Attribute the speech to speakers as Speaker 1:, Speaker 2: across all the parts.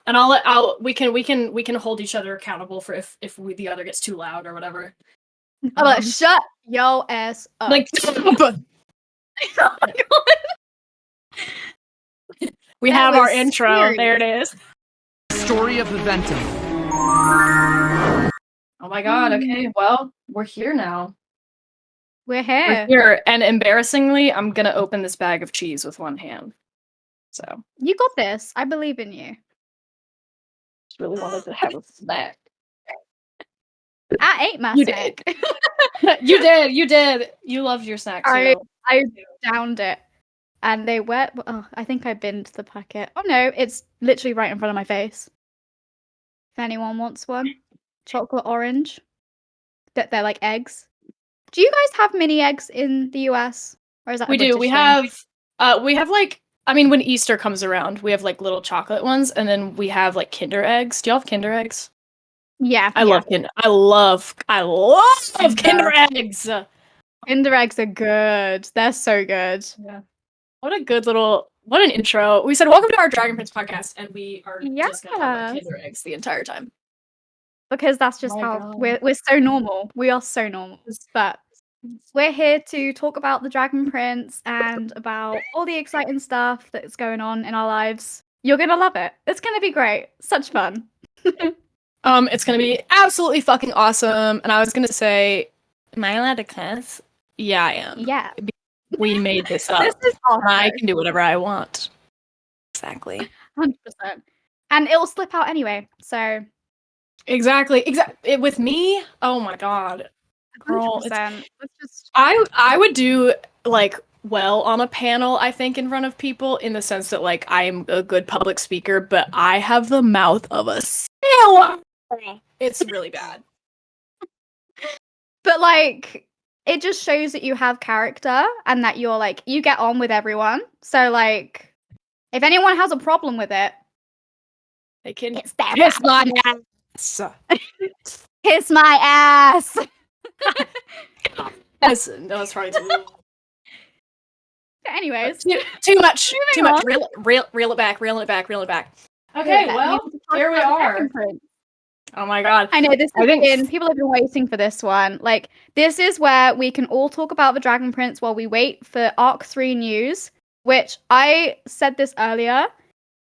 Speaker 1: And we can hold each other accountable for if the other gets too loud or whatever.
Speaker 2: I'm like, shut yo ass up.
Speaker 1: Like,
Speaker 2: oh my god.
Speaker 1: We have our intro. Serious. There it is.
Speaker 3: Historia Viventem.
Speaker 1: Oh my god, okay, well, we're here now.
Speaker 2: We're here.
Speaker 1: We're here, and embarrassingly, I'm gonna open this bag of cheese with one hand. So.
Speaker 2: You got this. I believe in you.
Speaker 1: Just really wanted to have a snack.
Speaker 2: I ate my snack.
Speaker 1: You did. You loved your snack too.
Speaker 2: I downed it. And they were, I think I binned the packet. Oh no, it's literally right in front of my face. If anyone wants one. Chocolate orange. They're like eggs. Do you guys have mini eggs in the US? Or is that
Speaker 1: we do. We have like, I mean, when Easter comes around, we have like little chocolate ones, and then we have like Kinder eggs. Do y'all have Kinder eggs?
Speaker 2: Yeah.
Speaker 1: I love Kinder. I love Kinder eggs.
Speaker 2: Kinder eggs are good. They're so good.
Speaker 1: Yeah. What an intro. We said, welcome to our Dragon Prince podcast, and we are just going to talk about Kinder eggs the entire time.
Speaker 2: Because that's just how we're so normal. We are so normal. But we're here to talk about the Dragon Prince and about all the exciting stuff that's going on in our lives. You're going to love it. It's going to be great. Such fun.
Speaker 1: It's going to be absolutely fucking awesome. And I was going to say, am I allowed to cuss? Yeah, I am.
Speaker 2: Yeah.
Speaker 1: We made this up.
Speaker 2: This is awesome.
Speaker 1: I can do whatever I want. Exactly.
Speaker 2: 100%. And it'll slip out anyway, so...
Speaker 1: Exactly. With me, oh my god.
Speaker 2: Girl, it's just...
Speaker 1: I would do, like, well on a panel, I think, in front of people, in the sense that, like, I'm a good public speaker, but I have the mouth of a sailor. It's really bad.
Speaker 2: But, like... It just shows that you have character and that you're like, you get on with everyone. So, like, if anyone has a problem with it,
Speaker 1: they can
Speaker 2: kiss my
Speaker 1: ass.
Speaker 2: Kiss my ass.
Speaker 1: That's probably too.
Speaker 2: Anyways,
Speaker 1: too much. Reel it back. Okay, well, here we are. Oh my god.
Speaker 2: I know people have been waiting for this one. Like, this is where we can all talk about the Dragon Prince while we wait for Arc 3 news, which I said this earlier,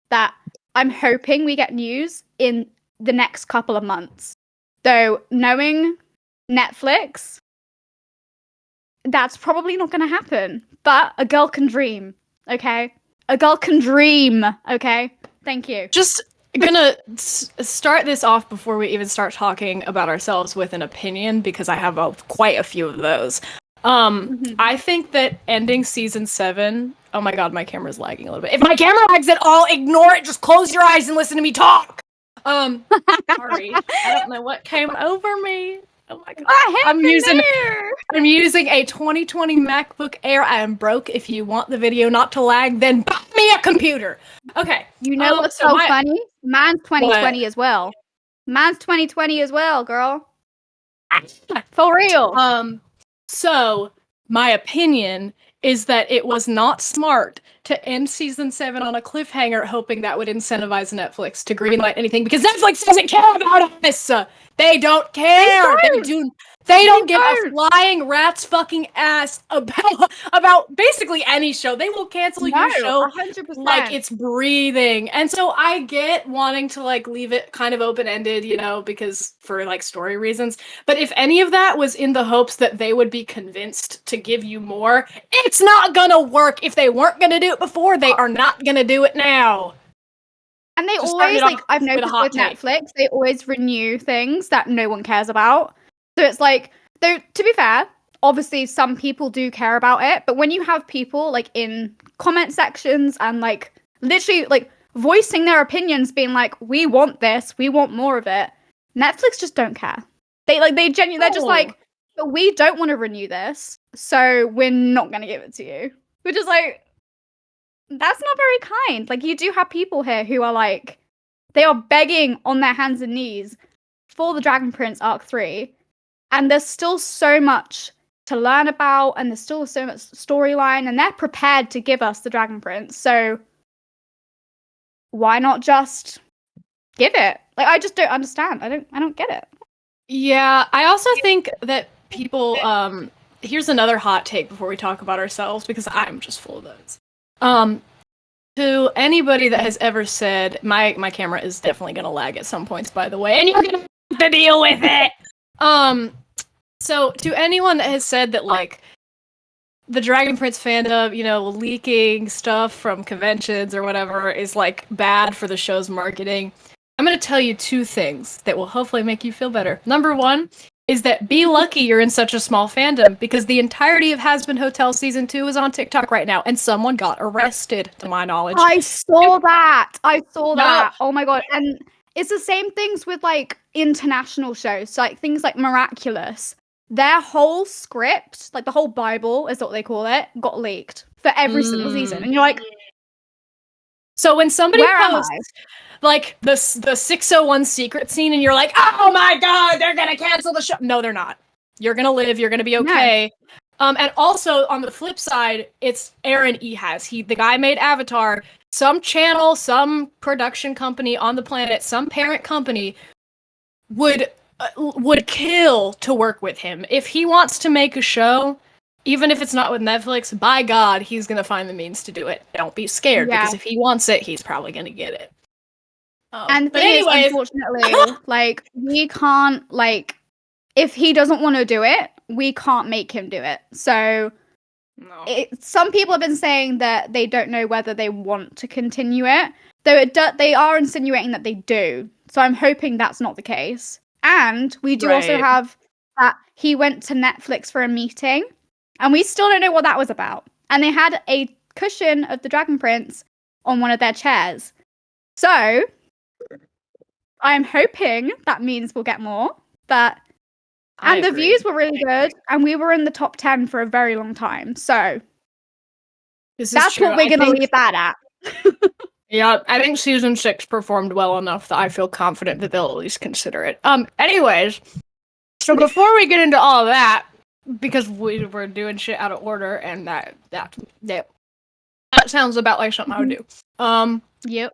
Speaker 2: that I'm hoping we get news in the next couple of months. Though, knowing Netflix, that's probably not going to happen. But a girl can dream, okay? A girl can dream, okay? Thank you.
Speaker 1: Just... gonna start this off before we even start talking about ourselves with an opinion, because I have quite a few of those. I think that ending season 7... Oh my god, my camera's lagging a little bit. If my camera lags at all, ignore it. Just close your eyes and listen to me talk. Sorry. I don't know what came over me. Oh my god. I'm using a 2020 MacBook Air. I am broke. If you want the video not to lag, then buy me a computer. Okay.
Speaker 2: You know what's so funny? Man's 2020 as well. Man's 2020 as well, girl. For real.
Speaker 1: So my opinion is that it was not smart to end season 7 on a cliffhanger, hoping that would incentivize Netflix to greenlight anything, because Netflix doesn't care about us. They don't care. They don't give a flying rat's fucking ass about basically any show. They will cancel your show
Speaker 2: 100%.
Speaker 1: like it's breathing. And so I get wanting to like leave it kind of open-ended, you know, because for like story reasons. But if any of that was in the hopes that they would be convinced to give you more, it's not gonna work. If they weren't gonna do it before, they are not gonna do it now.
Speaker 2: And they always, like, I've noticed with Netflix, they always renew things that no one cares about. So it's like, though, to be fair, obviously some people do care about it, but when you have people, like, in comment sections and, like, literally, like, voicing their opinions, being like, we want this, we want more of it, Netflix just don't care. They're just like, but we don't want to renew this, so we're not going to give it to you. Which is like, that's not very kind. Like, you do have people here who are like, they are begging on their hands and knees for the Dragon Prince Arc 3, and there's still so much to learn about, and there's still so much storyline, and they're prepared to give us the Dragon Prince, so why not just give it. Like, I just don't understand. I don't get it.
Speaker 1: Yeah, I also think that people, here's another hot take before we talk about ourselves, because I'm just full of those. To anybody that has ever said, my camera is definitely gonna lag at some points, by the way, and you're gonna have to deal with it. So to anyone that has said that, like, the Dragon Prince fandom, you know, leaking stuff from conventions or whatever is, like, bad for the show's marketing, I'm gonna tell you two things that will hopefully make you feel better. Number one is that be lucky you're in such a small fandom, because the entirety of Has Been Hotel Season 2 is on TikTok right now, and someone got arrested, to my knowledge.
Speaker 2: I saw that! Oh my god. And it's the same things with, like, international shows, so, like, things like Miraculous. Their whole script, like, the whole Bible, is what they call it, got leaked for every single season. And you're like...
Speaker 1: So when somebody posts, like, the 601 secret scene, and you're like, oh my god, they're gonna cancel the show. No, they're not. You're gonna live, you're gonna be okay. No. And also, on the flip side, it's Aaron Ehas. The guy made Avatar. Some channel, some production company on the planet, some parent company would kill to work with him. If he wants to make a show, even if it's not with Netflix, by God, he's gonna find the means to do it. Don't be scared, because if he wants it, he's probably gonna get it.
Speaker 2: And but anyways, unfortunately, like, we can't, like, if he doesn't want to do it, we can't make him do it. So, some people have been saying that they don't know whether they want to continue it, though they are insinuating that they do. So I'm hoping that's not the case. And we do also have that he went to Netflix for a meeting, and we still don't know what that was about. And they had a cushion of the Dragon Prince on one of their chairs. So I'm hoping that means we'll get more. But the views were really good, and we were in the top 10 for a very long time. So that's what we're going to leave that at.
Speaker 1: Yeah, I think season 6 performed well enough that I feel confident that they'll at least consider it. Anyways, so before we get into all of that, because we're doing shit out of order, and that sounds about like something I would do.
Speaker 2: Yep.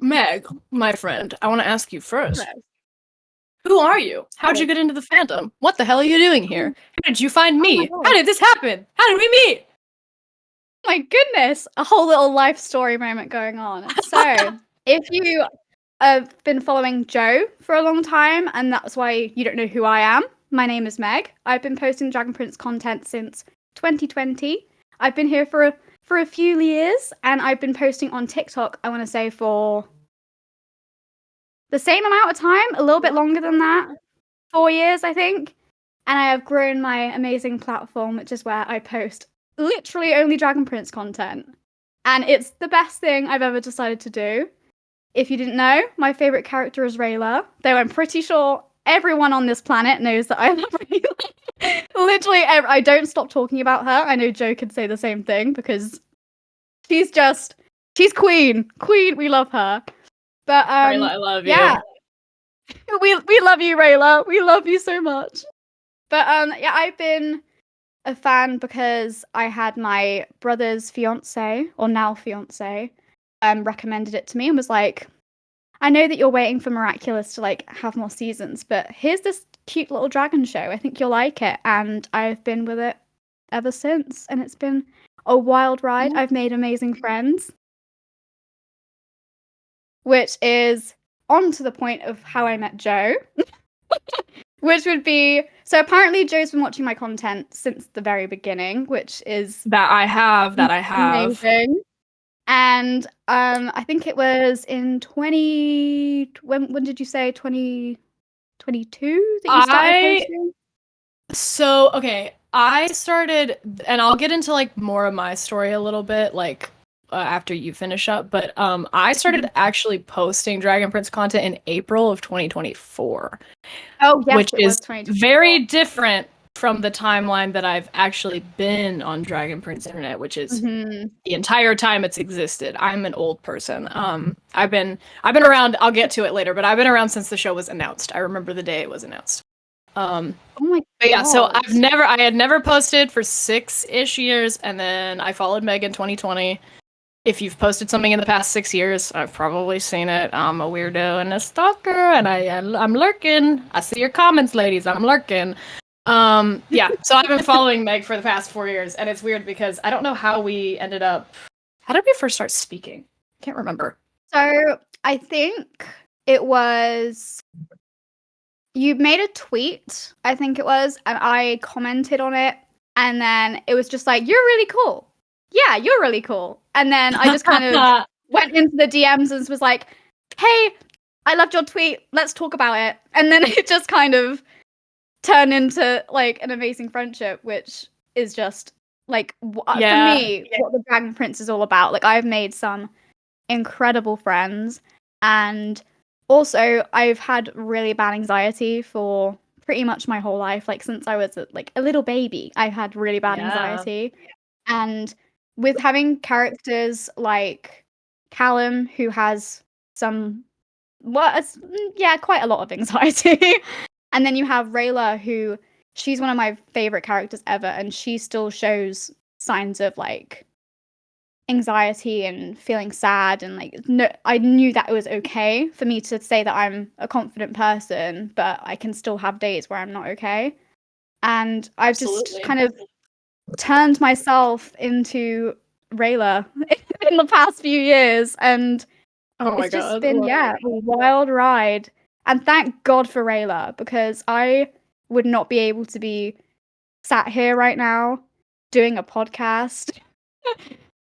Speaker 1: Meg, my friend, I want to ask you first. Who are you? How'd you get into the fandom? What the hell are you doing here? How did you find me? How did this happen? How did we meet?
Speaker 2: My goodness, a whole little life story moment going on. So, if you have been following Jo for a long time, and that's why you don't know who I am, my name is Meg. I've been posting Dragon Prince content since 2020. I've been here for a few years, and I've been posting on TikTok, I want to say, for the same amount of time, a little bit longer than that, 4 years, I think. And I have grown my amazing platform, which is where I post literally only Dragon Prince content. And it's the best thing I've ever decided to do. If you didn't know, my favourite character is Rayla, though I'm pretty sure everyone on this planet knows that I love Rayla. Literally, I don't stop talking about her. I know Jo could say the same thing, because she's queen. Queen, we love her. But
Speaker 1: Rayla, I love you.
Speaker 2: Yeah. We love you, Rayla. We love you so much. But yeah, I've been a fan because I had my brother's fiance, or now fiance, recommended it to me and was like, I know that you're waiting for Miraculous to, like, have more seasons, but here's this cute little dragon show. I think you'll like it. And I've been with it ever since, and it's been a wild ride. I've made amazing friends, which is on to the point of how I met Jo. Which would be, so apparently Jo's been watching my content since the very beginning, which is
Speaker 1: that I have.
Speaker 2: Amazing. And I think it was in when did you say 2022 that you started posting?
Speaker 1: So, okay, I started, and I'll get into, like, more of my story a little bit, like, after you finish up, but I started actually posting Dragon Prince content in April of 2024.
Speaker 2: Oh, yes,
Speaker 1: which is very different from the timeline that I've actually been on Dragon Prince internet, which is the entire time it's existed. I'm an old person. I've been around. I'll get to it later, but I've been around since the show was announced. I remember the day it was announced.
Speaker 2: Oh my God.
Speaker 1: But yeah, so I had never posted for 6-ish years, and then I followed Meg in 2020. if you've posted something in the past 6 years, I've probably seen it. I'm a weirdo and a stalker, and I'm lurking. I see your comments, ladies. I'm lurking. Yeah, so I've been following Meg for the past 4 years, and it's weird because I don't know how we ended up. How did we first start speaking? I can't remember.
Speaker 2: So I think it was you made a tweet, I think it was, and I commented on it, and then it was just like, "You're really cool." Yeah, you're really cool. And then I just kind of went into the DMs and was like, "Hey, I loved your tweet. Let's talk about it." And then it just kind of turned into like an amazing friendship, which is just like for me what the Dragon Prince is all about. Like, I've made some incredible friends, and also I've had really bad anxiety for pretty much my whole life. Like, since I was like a little baby, I've had really bad anxiety, and with having characters like Callum, who has quite a lot of anxiety, and then you have Rayla, who she's one of my favorite characters ever, and she still shows signs of like anxiety and feeling sad, and like I knew that it was okay for me to say that I'm a confident person, but I can still have days where I'm not okay. And I've just kind of turned myself into Rayla in the past few years, and it's just been a wild ride. And thank God for Rayla, because I would not be able to be sat here right now doing a podcast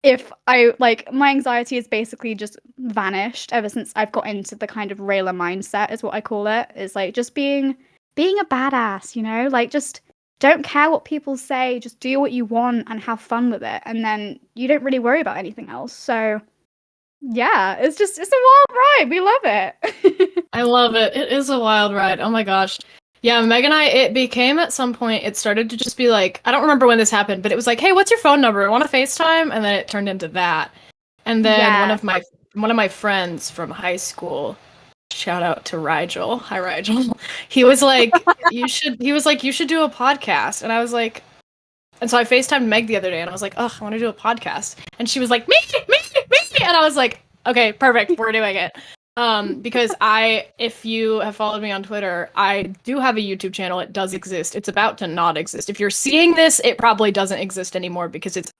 Speaker 2: if I my anxiety has basically just vanished ever since I've got into the kind of Rayla mindset, is what I call it. Is like just being a badass, you know? Like, just don't care what people say, just do what you want and have fun with it, and then you don't really worry about anything else. So yeah, it's a wild ride. We love it.
Speaker 1: I love it. It is a wild ride. Oh my gosh. Yeah, Meg and I, it became at some point, it started to just be like, I don't remember when this happened, but it was like, hey, what's your phone number? Want to FaceTime? And then it turned into that. And then one of my friends from high school, shout out to Rigel. Hi, Rigel. He was like, you should do a podcast. And I was like, and so I FaceTimed Meg the other day, and I was like, ugh, I want to do a podcast. And she was like, me. And I was like, okay, perfect. We're doing it. Because if you have followed me on Twitter, I do have a YouTube channel. It does exist. It's about to not exist. If you're seeing this, it probably doesn't exist anymore because it's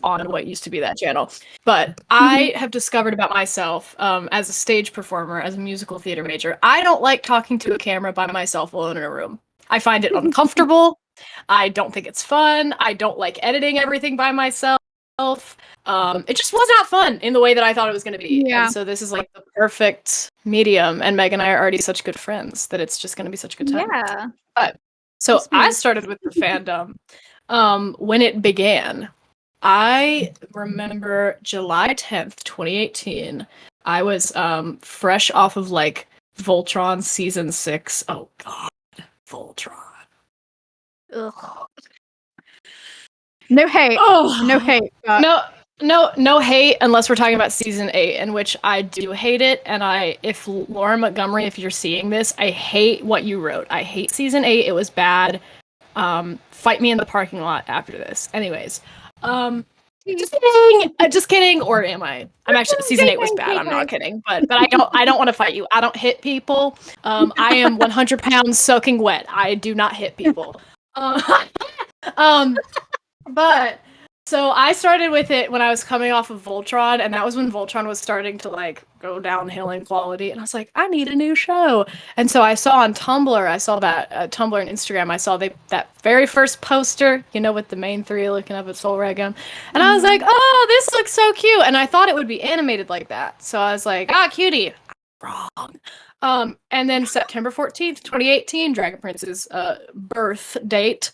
Speaker 1: on what used to be that channel. But I have discovered about myself, as a stage performer, as a musical theater major, I don't like talking to a camera by myself alone in a room. I find it uncomfortable. I don't think it's fun. I don't like editing everything by myself. It just was not fun in the way that I thought it was going to be. Yeah. And so this is like the perfect medium, and Meg and I are already such good friends that it's just going to be such a good time.
Speaker 2: Yeah.
Speaker 1: But so I started with the fandom when it began. I remember July 10th, 2018. I was fresh off of like Voltron season 6. Oh god, Voltron.
Speaker 2: Ugh. No hate.
Speaker 1: Oh,
Speaker 2: no hate.
Speaker 1: No hate unless we're talking about season 8, in which I do hate it. And if Laura Montgomery, if you're seeing this, I hate what you wrote. I hate season 8. It was bad. Fight me in the parking lot after this. Anyways, just kidding. Or am I? I'm actually season 8 was bad. I'm not kidding. But I don't want to fight you. I don't hit people. I am 100 pounds soaking wet. I do not hit people. But so I started with it when I was coming off of Voltron, and that was when Voltron was starting to like go downhill in quality, and I was like, I need a new show. And so I saw on Tumblr, Tumblr and Instagram, I saw that very first poster, with the main 3 looking up at Soul Regum, and I was like, oh, this looks so cute, and I thought it would be animated like that. So I was like, cutie. Wrong. And then September 14th, 2018, Dragon Prince's birth date.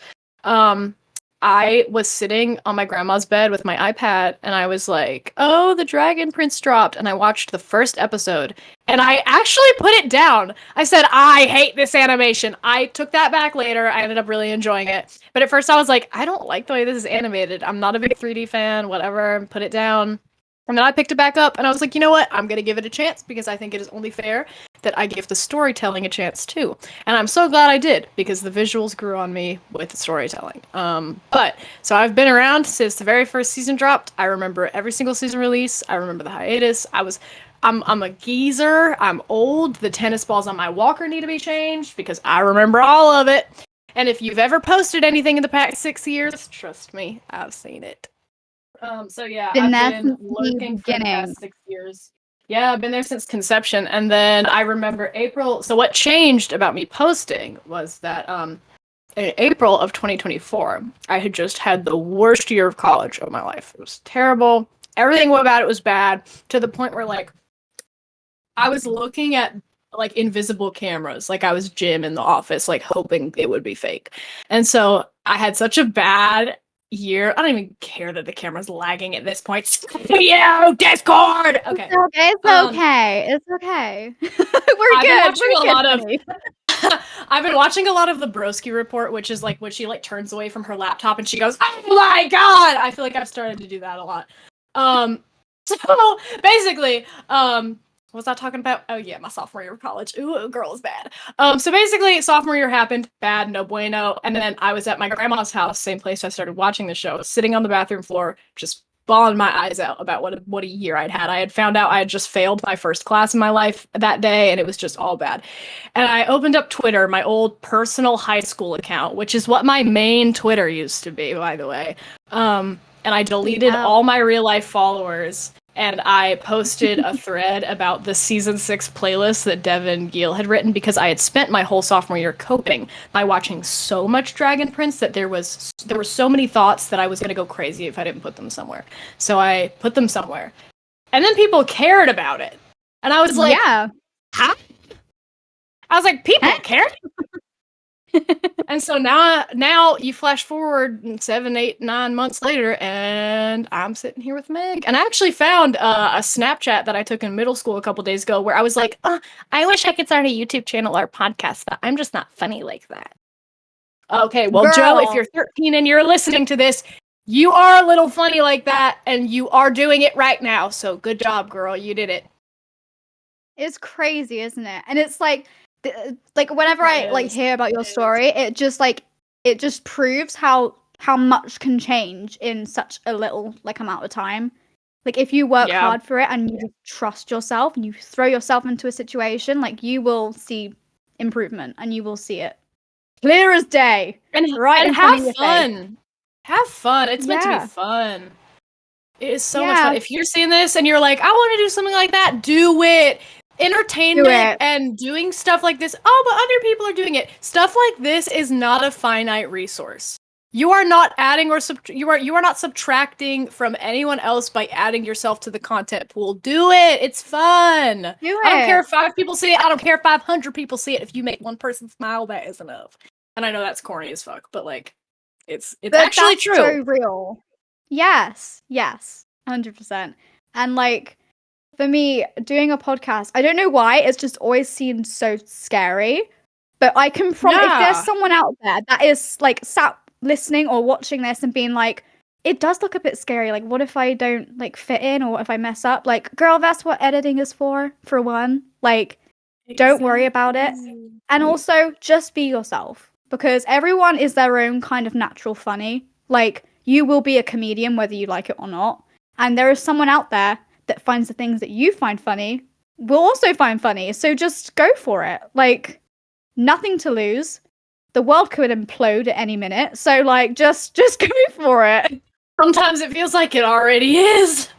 Speaker 1: I was sitting on my grandma's bed with my iPad, and I was like, oh, the Dragon Prince dropped, and I watched the first episode, and I actually put it down. I said, I hate this animation. I took that back later. I ended up really enjoying it. But at first I was like, I don't like the way this is animated. I'm not a big 3D fan, whatever, put it down. And then I picked it back up, and I was like, you know what? I'm going to give it a chance, because I think it is only fair that I gave the storytelling a chance too. And I'm so glad I did, because the visuals grew on me with the storytelling. So I've been around since the very first season dropped. I remember every single season release. I remember the hiatus. I'm a geezer. I'm old. The tennis balls on my walker need to be changed because I remember all of it. And if you've ever posted anything in the past 6 years, trust me, I've seen it. So yeah, I've been lurking for the past 6 years. Yeah, I've been there since conception. And then I remember April. So what changed about me posting was that in April of 2024, I had just had the worst year of college of my life. It was terrible. Everything about it was bad, to the point where like I was looking at like invisible cameras, like I was Jim in the office, like hoping it would be fake. And so I had such a bad year. I don't even care that the camera's lagging at this point. You, Discord! Okay.
Speaker 2: It's okay. It's okay. We're good.
Speaker 1: I've been watching a lot of the Broski Report, which is like when she like turns away from her laptop and she goes, "Oh my god!" I feel like I've started to do that a lot. So basically, what was I talking about? Oh yeah, my sophomore year of college. Ooh, girl is bad. So basically, sophomore year happened, bad, no bueno. And then I was at my grandma's house, same place I started watching the show, sitting on the bathroom floor, just bawling my eyes out about what a year I'd had. I had found out I had just failed my first class in my life that day, and it was just all bad. And I opened up Twitter, my old personal high school account, which is what my main Twitter used to be, by the way. And I deleted all my real life followers. And I posted a thread about the season 6 playlist that Devin Gill had written, because I had spent my whole sophomore year coping by watching so much Dragon Prince that there were so many thoughts that I was going to go crazy if I didn't put them somewhere. So I put them somewhere. And then people cared about it. And I was like,
Speaker 2: yeah.
Speaker 1: Huh? I was like, people care? And so now you flash forward 7, 8, 9 months later, and I'm sitting here with Meg. And I actually found a Snapchat that I took in middle school a couple days ago where I was like, I wish I could start a YouTube channel or podcast, but I'm just not funny like that. Okay, well, girl. Joe, if you're 13 and you're listening to this, you are a little funny like that, and you are doing it right now. So good job, girl. You did it.
Speaker 2: It's crazy, isn't it? And it's like whenever I like hear about your story, it just proves how much can change in such a little like amount of time. Like if you work hard for it and you just trust yourself and you throw yourself into a situation, like you will see improvement and you will see it clear as day.
Speaker 1: And have fun. Have fun. It's meant to be fun. It is so much fun. If you're seeing this and you're like, I want to do something like that, do it. Entertainment and doing stuff like this. Oh, but other people are doing it. Stuff like this is not a finite resource. You are not adding or you are not subtracting from anyone else by adding yourself to the content pool. Do it. It's fun. Do it. I don't care if 5 people see it. I don't care if 500 people see it. If you make one person smile, that is enough. And I know that's corny as fuck, but like, it's actually true.
Speaker 2: So real. Yes, 100%. And like, for me, doing a podcast, I don't know why, it's just always seemed so scary. But I can if there's someone out there that is like sat listening or watching this and being like, it does look a bit scary. Like, what if I don't like fit in, or what if I mess up? Like, girl, that's what editing is for one. Like, don't worry about it. And also, just be yourself, because everyone is their own kind of natural funny. Like, you will be a comedian whether you like it or not. And there is someone out there that finds the things that you find funny will also find funny. So just go for it. Like, nothing to lose. The world could implode at any minute. So like, just go for it.
Speaker 1: Sometimes it feels like it already is.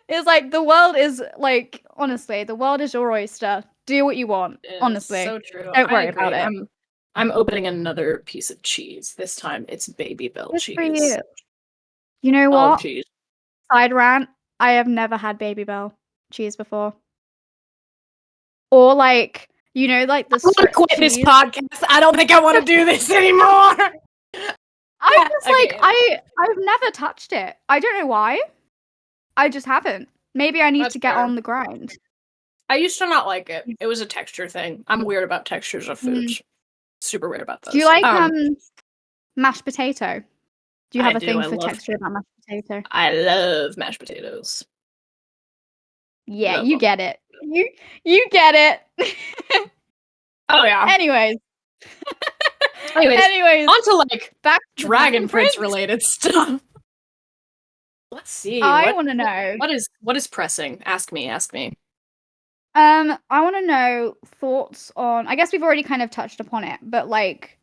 Speaker 2: It's like the world is like, honestly, the world is your oyster. Do what you want. Honestly.
Speaker 1: So true.
Speaker 2: Don't worry about it.
Speaker 1: I'm opening another piece of cheese. This time it's Baby Bell cheese.
Speaker 2: For you. You know what? Cheese. Side rant, I have never had Baby Bell cheese before. Or like, you know, like the
Speaker 1: I quit cheese. This podcast. I don't think I want to do this anymore.
Speaker 2: I'm just like, I've never touched it. I don't know why. I just haven't. Maybe I need to get on the grind.
Speaker 1: I used to not like it. It was a texture thing. I'm weird about textures of foods. Super weird about those.
Speaker 2: Do you like mashed potato? Do you have a thing for texture about mashed potato?
Speaker 1: I love mashed potatoes.
Speaker 2: Yeah, you get it. You get it.
Speaker 1: Oh yeah.
Speaker 2: Anyways,
Speaker 1: on to like
Speaker 2: back to
Speaker 1: Dragon Prince related stuff. Let's see.
Speaker 2: I want to know
Speaker 1: what is pressing. Ask me.
Speaker 2: I want to know thoughts on. I guess we've already kind of touched upon it, but like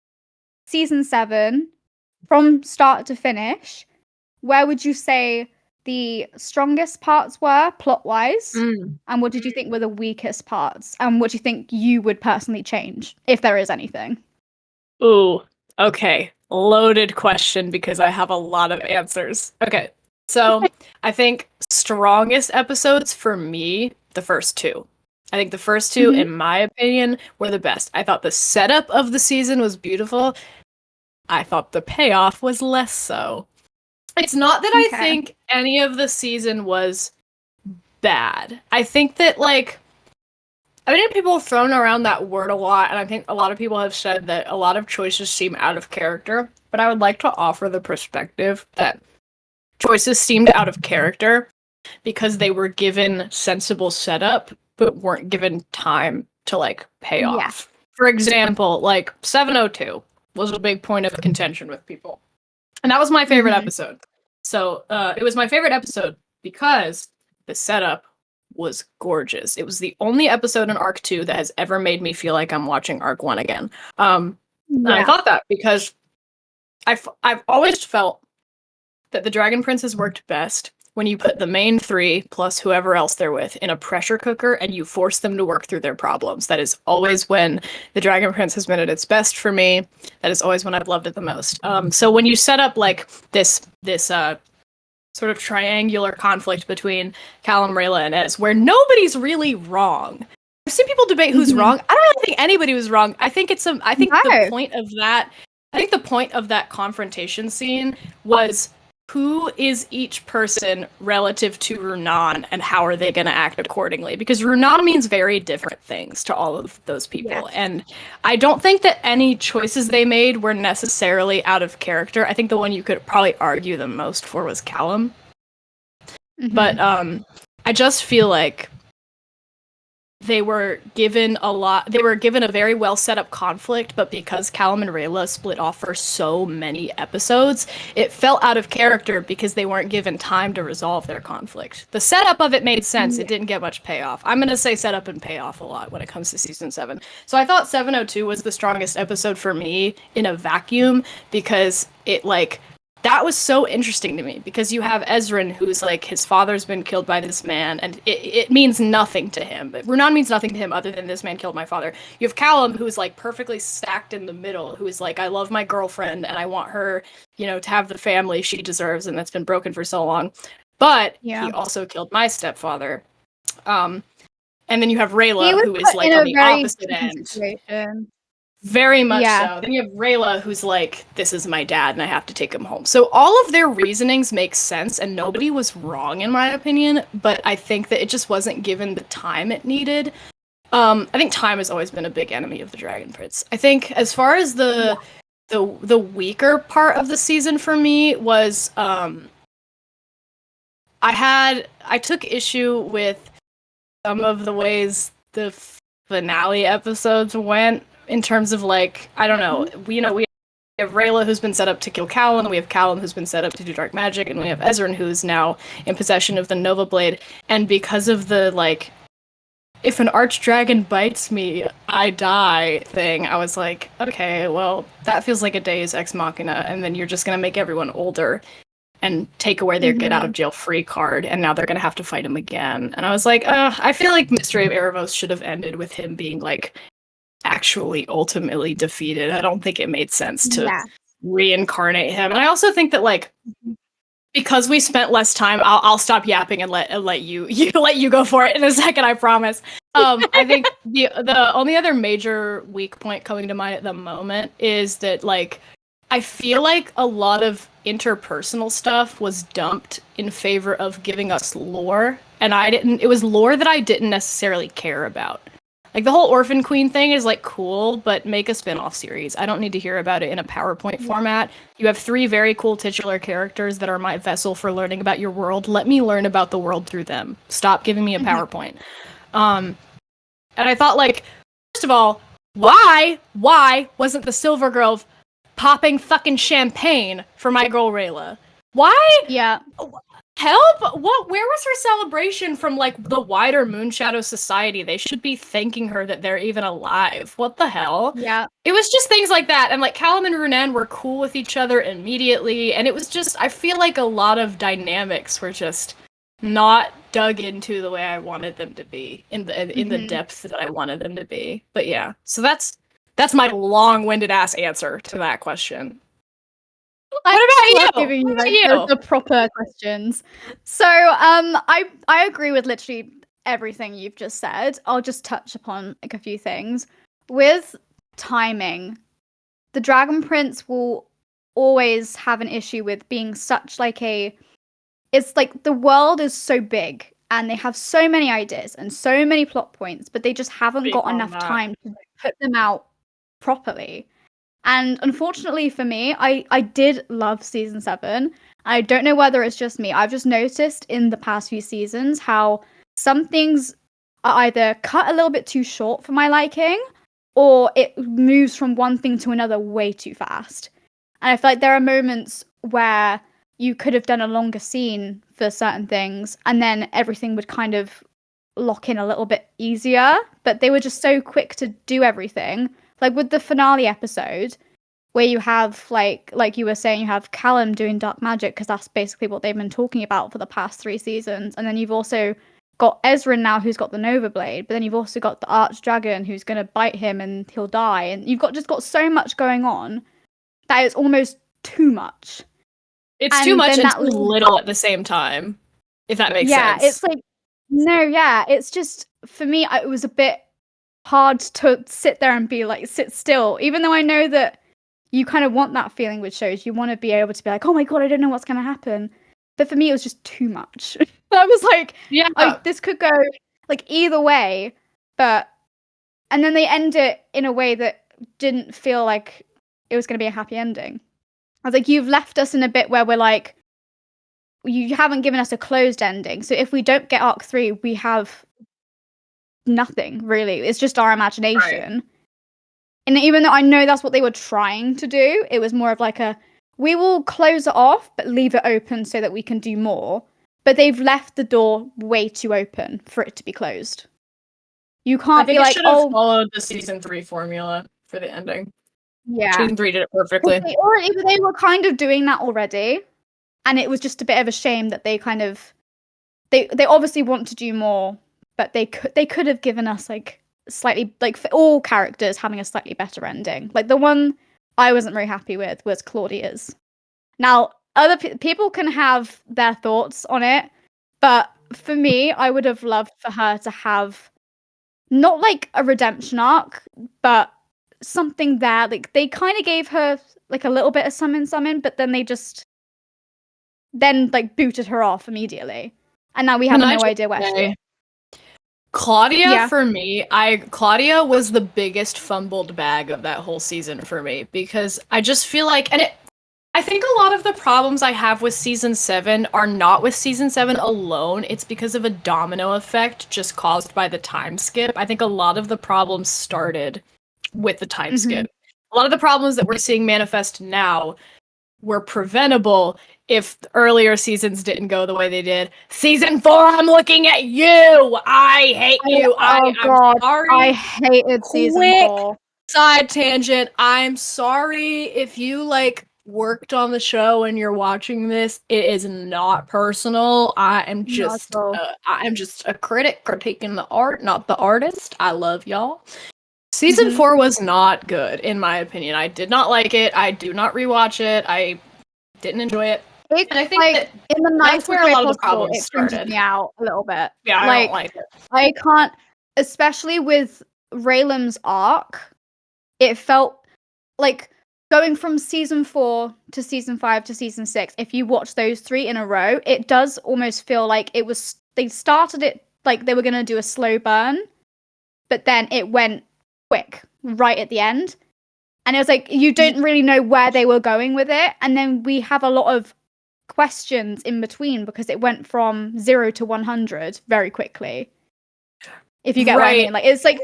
Speaker 2: season 7, from start to finish, where would you say the strongest parts were plot-wise, and what did you think were the weakest parts, and what do you think you would personally change, if there is anything?
Speaker 1: Ooh, okay. Loaded question because I have a lot of answers. Okay, so I think strongest episodes for me, the first 2. I think the first 2, in my opinion, were the best. I thought the setup of the season was beautiful. I thought the payoff was less so. It's not that I think any of the season was bad. I think that, like, I think people have thrown around that word a lot, and I think a lot of people have said that a lot of choices seem out of character, but I would like to offer the perspective that choices seemed out of character because they were given sensible setup, but weren't given time to, like, pay off. For example, like, 702 was a big point of contention with people. And that was my favorite episode. So it was my favorite episode because the setup was gorgeous. It was the only episode in Arc 2 that has ever made me feel like I'm watching Arc 1 again. And I thought that because I've always felt that the Dragon Princes worked best when you put the main 3 plus whoever else they're with in a pressure cooker and you force them to work through their problems. That is always when the Dragon Prince has been at its best for me. That is always when I've loved it the most. So when you set up like this sort of triangular conflict between Callum, Rayla, and Ez, where nobody's really wrong. I've seen people debate who's wrong. I don't really think anybody was wrong. I think the point of that confrontation scene was, who is each person relative to Runan, and how are they going to act accordingly? Because Runan means very different things to all of those people. And I don't think that any choices they made were necessarily out of character. I think the one you could probably argue the most for was Callum. But I just feel like they were given a very well set up conflict, but because Callum and Rayla split off for so many episodes, it felt out of character because they weren't given time to resolve their conflict. The setup of it made sense. It didn't get much payoff. I'm going to say setup and payoff a lot when it comes to season 7. So I thought 702 was the strongest episode for me in a vacuum because it, like, that was so interesting to me because you have Ezrin, who's like, his father's been killed by this man, and it means nothing to him. But Runan means nothing to him other than this man killed my father. You have Callum, who's like perfectly stacked in the middle, who is like, I love my girlfriend and I want her, to have the family she deserves, and that's been broken for so long. But he also killed my stepfather. And then you have Rayla, who is like on the opposite end. Situation. Very much so. Then you have Rayla, who's like, this is my dad and I have to take him home. So all of their reasonings make sense and nobody was wrong in my opinion, but I think that it just wasn't given the time it needed. I think time has always been a big enemy of the Dragon Prince. I think as far as the weaker part of the season for me was I took issue with some of the ways the finale episodes went. In terms of, like, I don't know, we have Rayla, who's been set up to kill Callum, we have Callum, who's been set up to do dark magic, and we have Ezrin, who's now in possession of the Nova Blade. And because of the, like, if an archdragon bites me, I die thing, I was like, okay, well, that feels like a Deus Ex Machina, and then you're just gonna make everyone older and take away their get out of jail free card, and now they're gonna have to fight him again. And I was like, I feel like Mystery of Erebos should have ended with him being, like, actually ultimately defeated. I don't think it made sense to reincarnate him. And I also think that, like, because we spent less time, I'll stop yapping and let you go for it in a second, I promise. I think the only other major weak point coming to mind at the moment is that, like, I feel like a lot of interpersonal stuff was dumped in favor of giving us lore, and it was lore that I didn't necessarily care about. Like, the whole Orphan Queen thing is, like, cool, but make a spin-off series. I don't need to hear about it in a PowerPoint format. You have 3 very cool titular characters that are my vessel for learning about your world. Let me learn about the world through them. Stop giving me a PowerPoint. And I thought, like, first of all, why wasn't the Silver Girl popping fucking champagne for my girl Rayla? Why?
Speaker 2: Yeah.
Speaker 1: Help? What? Where was her celebration from, like, the wider Moonshadow Society? They should be thanking her that they're even alive. What the hell?
Speaker 2: Yeah.
Speaker 1: It was just things like that. And, like, Callum and Runan were cool with each other immediately. And it was just, I feel like a lot of dynamics were just not dug into the way I wanted them to be, in the depth that I wanted them to be. But yeah, so that's my long-winded ass answer to that question. What about you?
Speaker 2: Giving you like the proper questions. So I agree with literally everything you've just said. I'll just touch upon like a few things. With timing, the Dragon Prince will always have an issue with being such like it's like the world is so big and they have so many ideas and so many plot points, but they just haven't got enough time to put them out properly. And unfortunately for me, I did love season 7. I don't know whether it's just me. I've just noticed in the past few seasons how some things are either cut a little bit too short for my liking, or it moves from one thing to another way too fast. And I feel like there are moments where you could have done a longer scene for certain things, and then everything would kind of lock in a little bit easier. But they were just so quick to do everything. Like with the finale episode, where you have, like you were saying, you have Callum doing dark magic, because that's basically what they've been talking about for the past 3 seasons. And then you've also got Ezra now, who's got the Nova Blade, but then you've also got the Archdragon, who's going to bite him and he'll die. And you've got so much going on that is almost too much.
Speaker 1: It's too much and too little at the same time, if that makes sense.
Speaker 2: Yeah, it's like, no, yeah, it's just, for me, it was a bit hard to sit there and be like, sit still, even though I know that you kind of want that feeling with shows. You want to be able to be like, oh my god, I don't know what's going to happen. But for me, it was just too much. I was like, yeah, this could go like either way, and then they end it in a way that didn't feel like it was going to be a happy ending. I was like, you've left us in a bit where we're like, you haven't given us a closed ending. So if we don't get arc 3, we have nothing, really. It's just our imagination. Right. And even though I know that's what they were trying to do, it was more of like we will close it off, but leave it open so that we can do more. But they've left the door way too open for it to be closed. You can't be like,
Speaker 1: oh, followed the season 3 formula for the ending.
Speaker 2: Yeah,
Speaker 1: season 3 did it perfectly.
Speaker 2: They were kind of doing that already, and it was just a bit of a shame that they kind of they obviously want to do more, but they could have given us like slightly, like, for all characters having a slightly better ending. Like the one I wasn't very happy with was Claudia's. Now other people can have their thoughts on it, but for me, I would have loved for her to have not like a redemption arc, but something there. Like they kind of gave her like a little bit of summon, but then they just like booted her off immediately, and now we have no idea where she is.
Speaker 1: Claudia, for me, Claudia was the biggest fumbled bag of that whole season for me, because I just feel like, I think a lot of the problems I have with season 7 are not with season 7 alone. It's because of a domino effect just caused by the time skip. I think a lot of the problems started with the time skip. A lot of the problems that we're seeing manifest now were preventable if the earlier seasons didn't go the way they did. Season 4, I'm looking at you! I hate you!
Speaker 2: I'm sorry. I hated season 4.
Speaker 1: Side tangent. I'm sorry if you, like, worked on the show and you're watching this. It is not personal. I am just a critic critiquing the art, not the artist. I love y'all. Season 4 was not good, in my opinion. I did not like it. I do not rewatch it. I didn't enjoy it. And I think
Speaker 2: like,
Speaker 1: that
Speaker 2: in the nicest
Speaker 1: way, a lot of the problems
Speaker 2: it
Speaker 1: started.
Speaker 2: Me out a little bit.
Speaker 1: Yeah, I don't like it.
Speaker 2: I can't, especially with Raylan's arc. It felt like going from season 4 to season 5 to season 6. If you watch those 3 in a row, it does almost feel like they started it like they were going to do a slow burn, but then it went quick right at the end. And it was like, you don't really know where they were going with it. And then we have a lot of questions in between because it went from 0 to 100 very quickly. If you get what I mean. Like, it's like,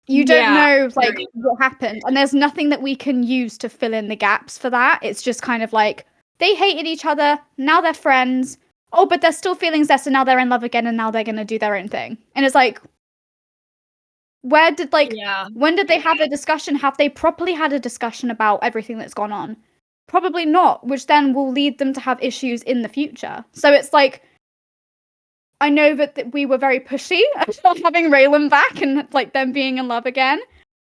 Speaker 2: you don't know, like, what happened. And there's nothing that we can use to fill in the gaps for that. It's just kind of like, they hated each other, now they're friends. Oh, but there's still feelings there, so now they're in love again, and now they're going to do their own thing. And it's like, when did they have a discussion? Have they properly had a discussion about everything that's gone on? Probably not, which then will lead them to have issues in the future. So it's like, I know that we were very pushy about having Raylan back and like them being in love again,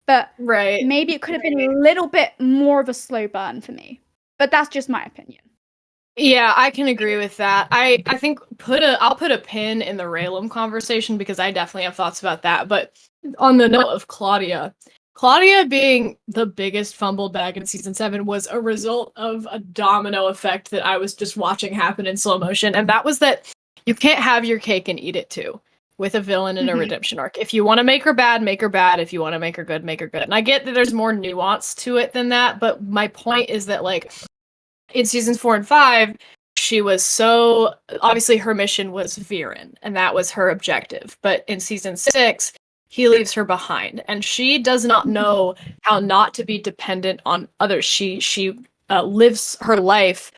Speaker 2: but maybe it could have been a little bit more of a slow burn for me. But that's just my opinion.
Speaker 1: Yeah, I can agree with that. I think I'll put a pin in the Raylan conversation because I definitely have thoughts about that. But on the note of Claudia being the biggest fumbled bag in season 7 was a result of a domino effect that I was just watching happen in slow motion, and that was that you can't have your cake and eat it too with a villain in a redemption arc. If you want to make her bad, make her bad. If you want to make her good, make her good. And I get that there's more nuance to it than that, but my point is that, like, in seasons 4 and 5, she was so... Obviously, her mission was Viren, and that was her objective. But in season 6, he leaves her behind, and she does not know how not to be dependent on others. She lives her life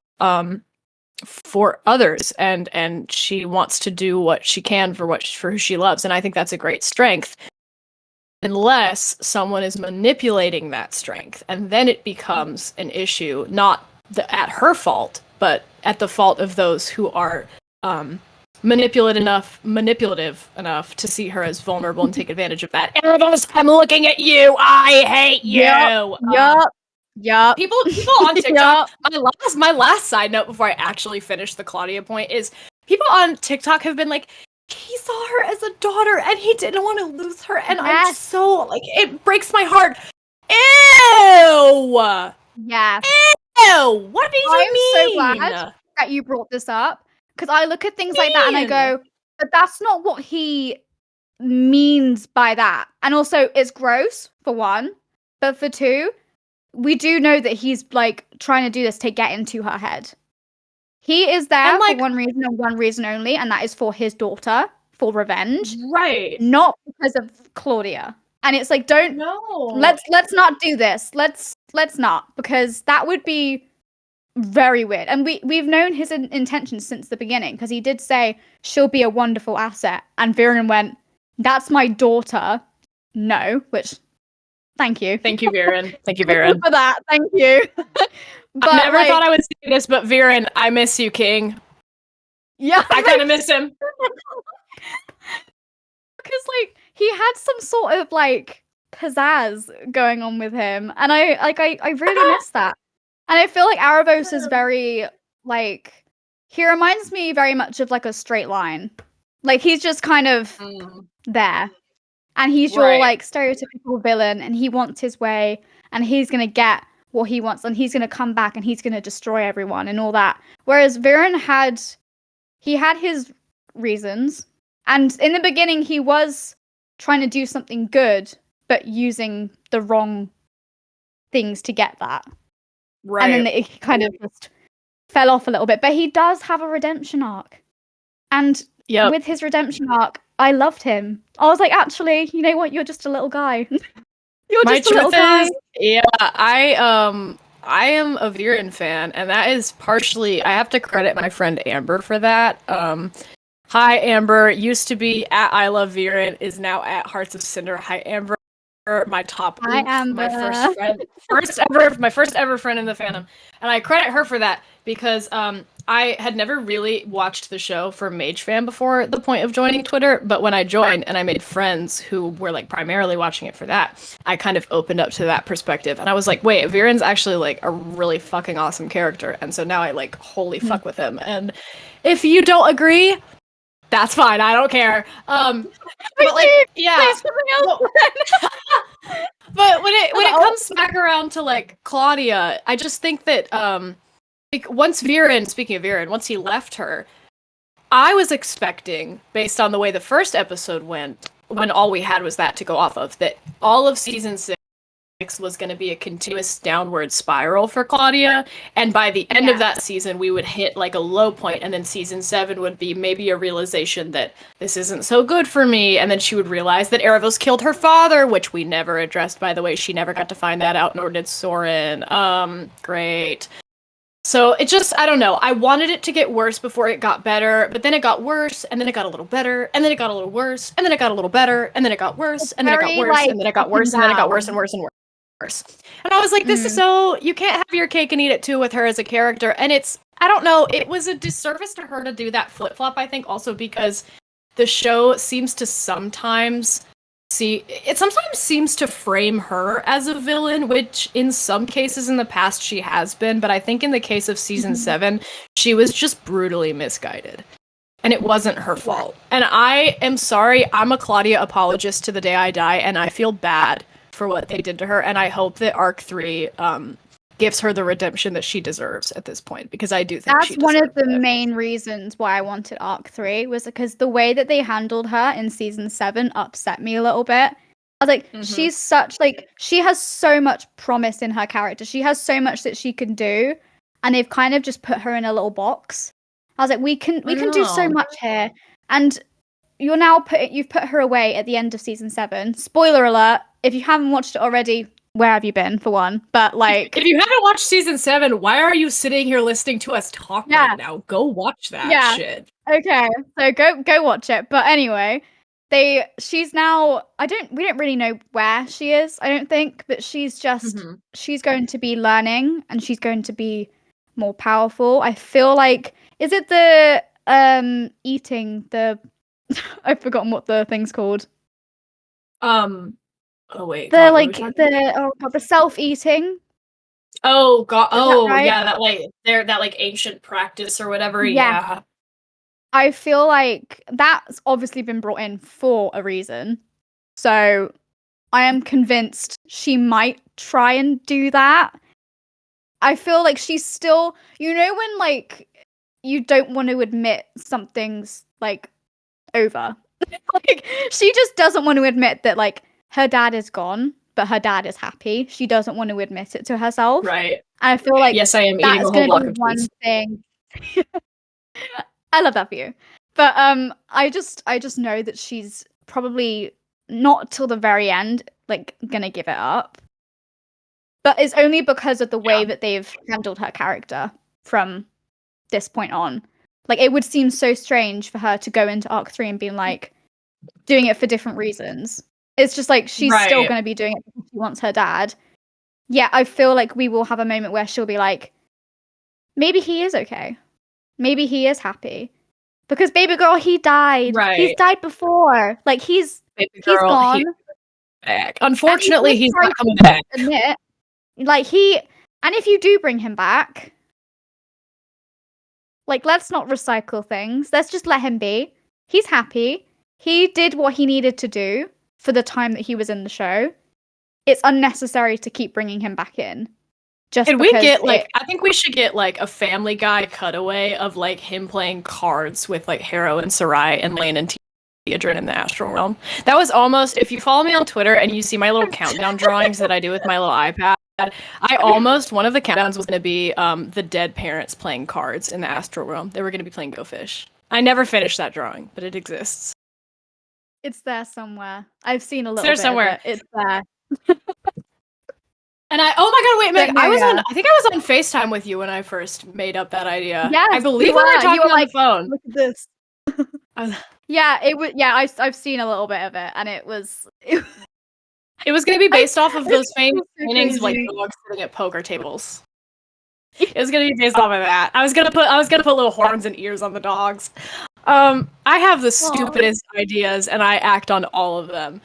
Speaker 1: for others, and she wants to do what she can for who she loves, and I think that's a great strength. Unless someone is manipulating that strength, and then it becomes an issue, not at her fault, but at the fault of those who are manipulative enough to see her as vulnerable and take advantage of that. Elves, I'm looking at you. I hate you.
Speaker 2: Yep.
Speaker 1: People on TikTok. My last side note before I actually finish the Claudia point is people on TikTok have been like, he saw her as a daughter and he didn't want to lose her, and I'm so like, it breaks my heart. Ew.
Speaker 2: Yeah.
Speaker 1: Ew. What do you mean?
Speaker 2: I'm so glad that you brought this up, because I look at things like that and I go, but that's not what he means by that. And also, it's gross for one, but for two, we do know that he's like trying to do this to get into her head. He is there for one reason and one reason only, and that is for his daughter, for revenge.
Speaker 1: Right.
Speaker 2: Not because of Claudia. And it's like, let's not do this. Let's not, because that would be very weird. And we've known his intentions since the beginning, because he did say she'll be a wonderful asset, and Viren went, that's my daughter. No, which thank you.
Speaker 1: Thank you, Viren. Thank you, Viren.
Speaker 2: for that. Thank you.
Speaker 1: But, I never thought I would say this, but Viren, I miss you, King.
Speaker 2: Yeah.
Speaker 1: I kind of miss him.
Speaker 2: Because, like, he had some sort of, like, pizzazz going on with him. And I really miss that. And I feel like Aravos is very, like, he reminds me very much of, like, a straight line. Like, he's just kind of there. And he's your, like, stereotypical villain, and he wants his way, and he's going to get what he wants, and he's going to come back, and he's going to destroy everyone, and all that. Whereas Viren had his reasons, and in the beginning, he was trying to do something good, but using the wrong things to get that. Right. And then it kind of just fell off a little bit. But he does have a redemption arc. And with his redemption arc, I loved him. I was like, actually, you know what? You're just a little guy. You're just a little guy.
Speaker 1: Yeah, I am a Viren fan, and that is partially, I have to credit my friend Amber for that. Hi, Amber. Used to be at I Love Viren, is now at Hearts of Cinder. Hi, Amber. My top
Speaker 2: Hi, Amber.
Speaker 1: My first ever friend in the fandom. And I credit her for that because I had never really watched the show for Mage Fan before the point of joining Twitter, but when I joined and I made friends who were like primarily watching it for that, I kind of opened up to that perspective. And I was like, wait, Viren's actually like a really fucking awesome character. And so now I like wholly fuck with him. And if you don't agree, that's fine. I don't care. But like, yeah. But when it comes back around to like Claudia, I just think that once Viren, speaking of Viren, once he left her, I was expecting, based on the way the first episode went, when all we had was that to go off of, that all of season 6 was going to be a continuous downward spiral for Claudia, and by the end of that season we would hit like a low point, and then season 7 would be maybe a realization that this isn't so good for me, and then she would realize that Erebos killed her father, which we never addressed, by the way. She never got to find that out, nor did Soren. Great. So it just, I don't know. I wanted it to get worse before it got better, but then it got worse, and then it got a little better, and then it got a little worse, and then it got a little better, and then it got worse, and then it got worse, and then it got worse, and then it got worse and worse and worse. And I was like, this is so, you can't have your cake and eat it too with her as a character. And it's, I don't know, it was a disservice to her to do that flip-flop, I think, also because the show seems to sometimes seems to frame her as a villain, which in some cases in the past she has been, but I think in the case of season 7, she was just brutally misguided. And it wasn't her fault. And I am sorry, I'm a Claudia apologist to the day I die, and I feel bad for what they did to her, and I hope that Arc 3 gives her the redemption that she deserves at this point, because I do think
Speaker 2: that's one of the main reasons why I wanted Arc 3, was because the way that they handled her in season 7 upset me a little bit. I was like, she's such, like, she has so much promise in her character. She has so much that she can do, and they've kind of just put her in a little box. I was like, we can do so much here, and you've put her away at the end of season 7. Spoiler alert, if you haven't watched it already, where have you been, for one? But, like,
Speaker 1: if you haven't watched season 7, why are you sitting here listening to us talk right now? Go watch that shit.
Speaker 2: Okay, so go watch it. But anyway, she's now, we don't really know where she is, I don't think, but she's just she's going to be learning, and she's going to be more powerful. I feel like, is it the eating the I've forgotten what the thing's called.
Speaker 1: Oh wait.
Speaker 2: The self-eating.
Speaker 1: Oh god. Oh
Speaker 2: right?
Speaker 1: yeah, that like ancient practice or whatever. Yeah.
Speaker 2: I feel like that's obviously been brought in for a reason. So I am convinced she might try and do that. I feel like she's still, when like you don't want to admit something's like over. Like, she just doesn't want to admit that, like, her dad is gone, but her dad is happy. She doesn't want to admit it to herself.
Speaker 1: Right.
Speaker 2: And I feel like
Speaker 1: yes, I am eating a whole block of one
Speaker 2: thing. I love that for you. But I just know that she's probably not till the very end, like, gonna give it up. But it's only because of the way that they've handled her character from this point on. Like, it would seem so strange for her to go into Arc 3 and be like, doing it for different reasons. It's just like, she's still going to be doing it because she wants her dad. Yeah, I feel like we will have a moment where she'll be like, maybe he is okay. Maybe he is happy. Because baby girl, he died.
Speaker 1: Right.
Speaker 2: He's died before. Like, he's gone.
Speaker 1: Back. Unfortunately, he's not coming back.
Speaker 2: Admit, like, and if you do bring him back, like, let's not recycle things. Let's just let him be. He's happy. He did what he needed to do for the time that he was in the show. It's unnecessary to keep bringing him back in.
Speaker 1: And we get, like, I think we should get, like, a Family Guy cutaway of, like, him playing cards with, like, Harrow and Sarai and Lane and Teodrin in the Astral Realm. That was almost, if you follow me on Twitter and you see my little countdown drawings that I do with my little iPad, one of the countdowns was going to be the dead parents playing cards in the Astral Realm. They were going to be playing Go Fish. I never finished that drawing, but it exists.
Speaker 2: It's there somewhere. I've seen a little
Speaker 1: bit
Speaker 2: somewhere. Of it. It's there.
Speaker 1: And oh my god, wait, Meg, I think I was on FaceTime with you when I first made up that idea.
Speaker 2: Yes,
Speaker 1: I believe we were talking on the phone.
Speaker 2: Look at this. Yeah, it was. Yeah, I've seen a little bit of it, and it was
Speaker 1: It was going to be based off of those famous paintings of, like, dogs sitting at poker tables. It was going to be based off of that. I was gonna put little horns and ears on the dogs. I have the stupidest ideas, and I act on all of them.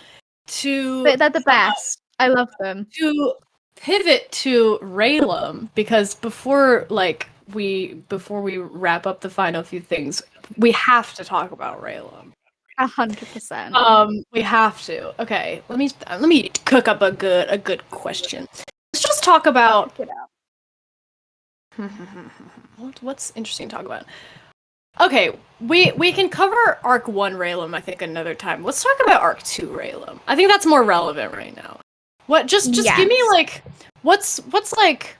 Speaker 2: But they're the best. I love them.
Speaker 1: To pivot to Rayla, because before we wrap up the final few things, we have to talk about Rayla.
Speaker 2: 100%.
Speaker 1: We have to. Okay, let me cook up a good question. Let's just talk about what's interesting to talk about. Okay, we can cover Arc 1 Raylan, I think, another time. Let's talk about Arc 2 Raylan. I think that's more relevant right now. What just give me like what's like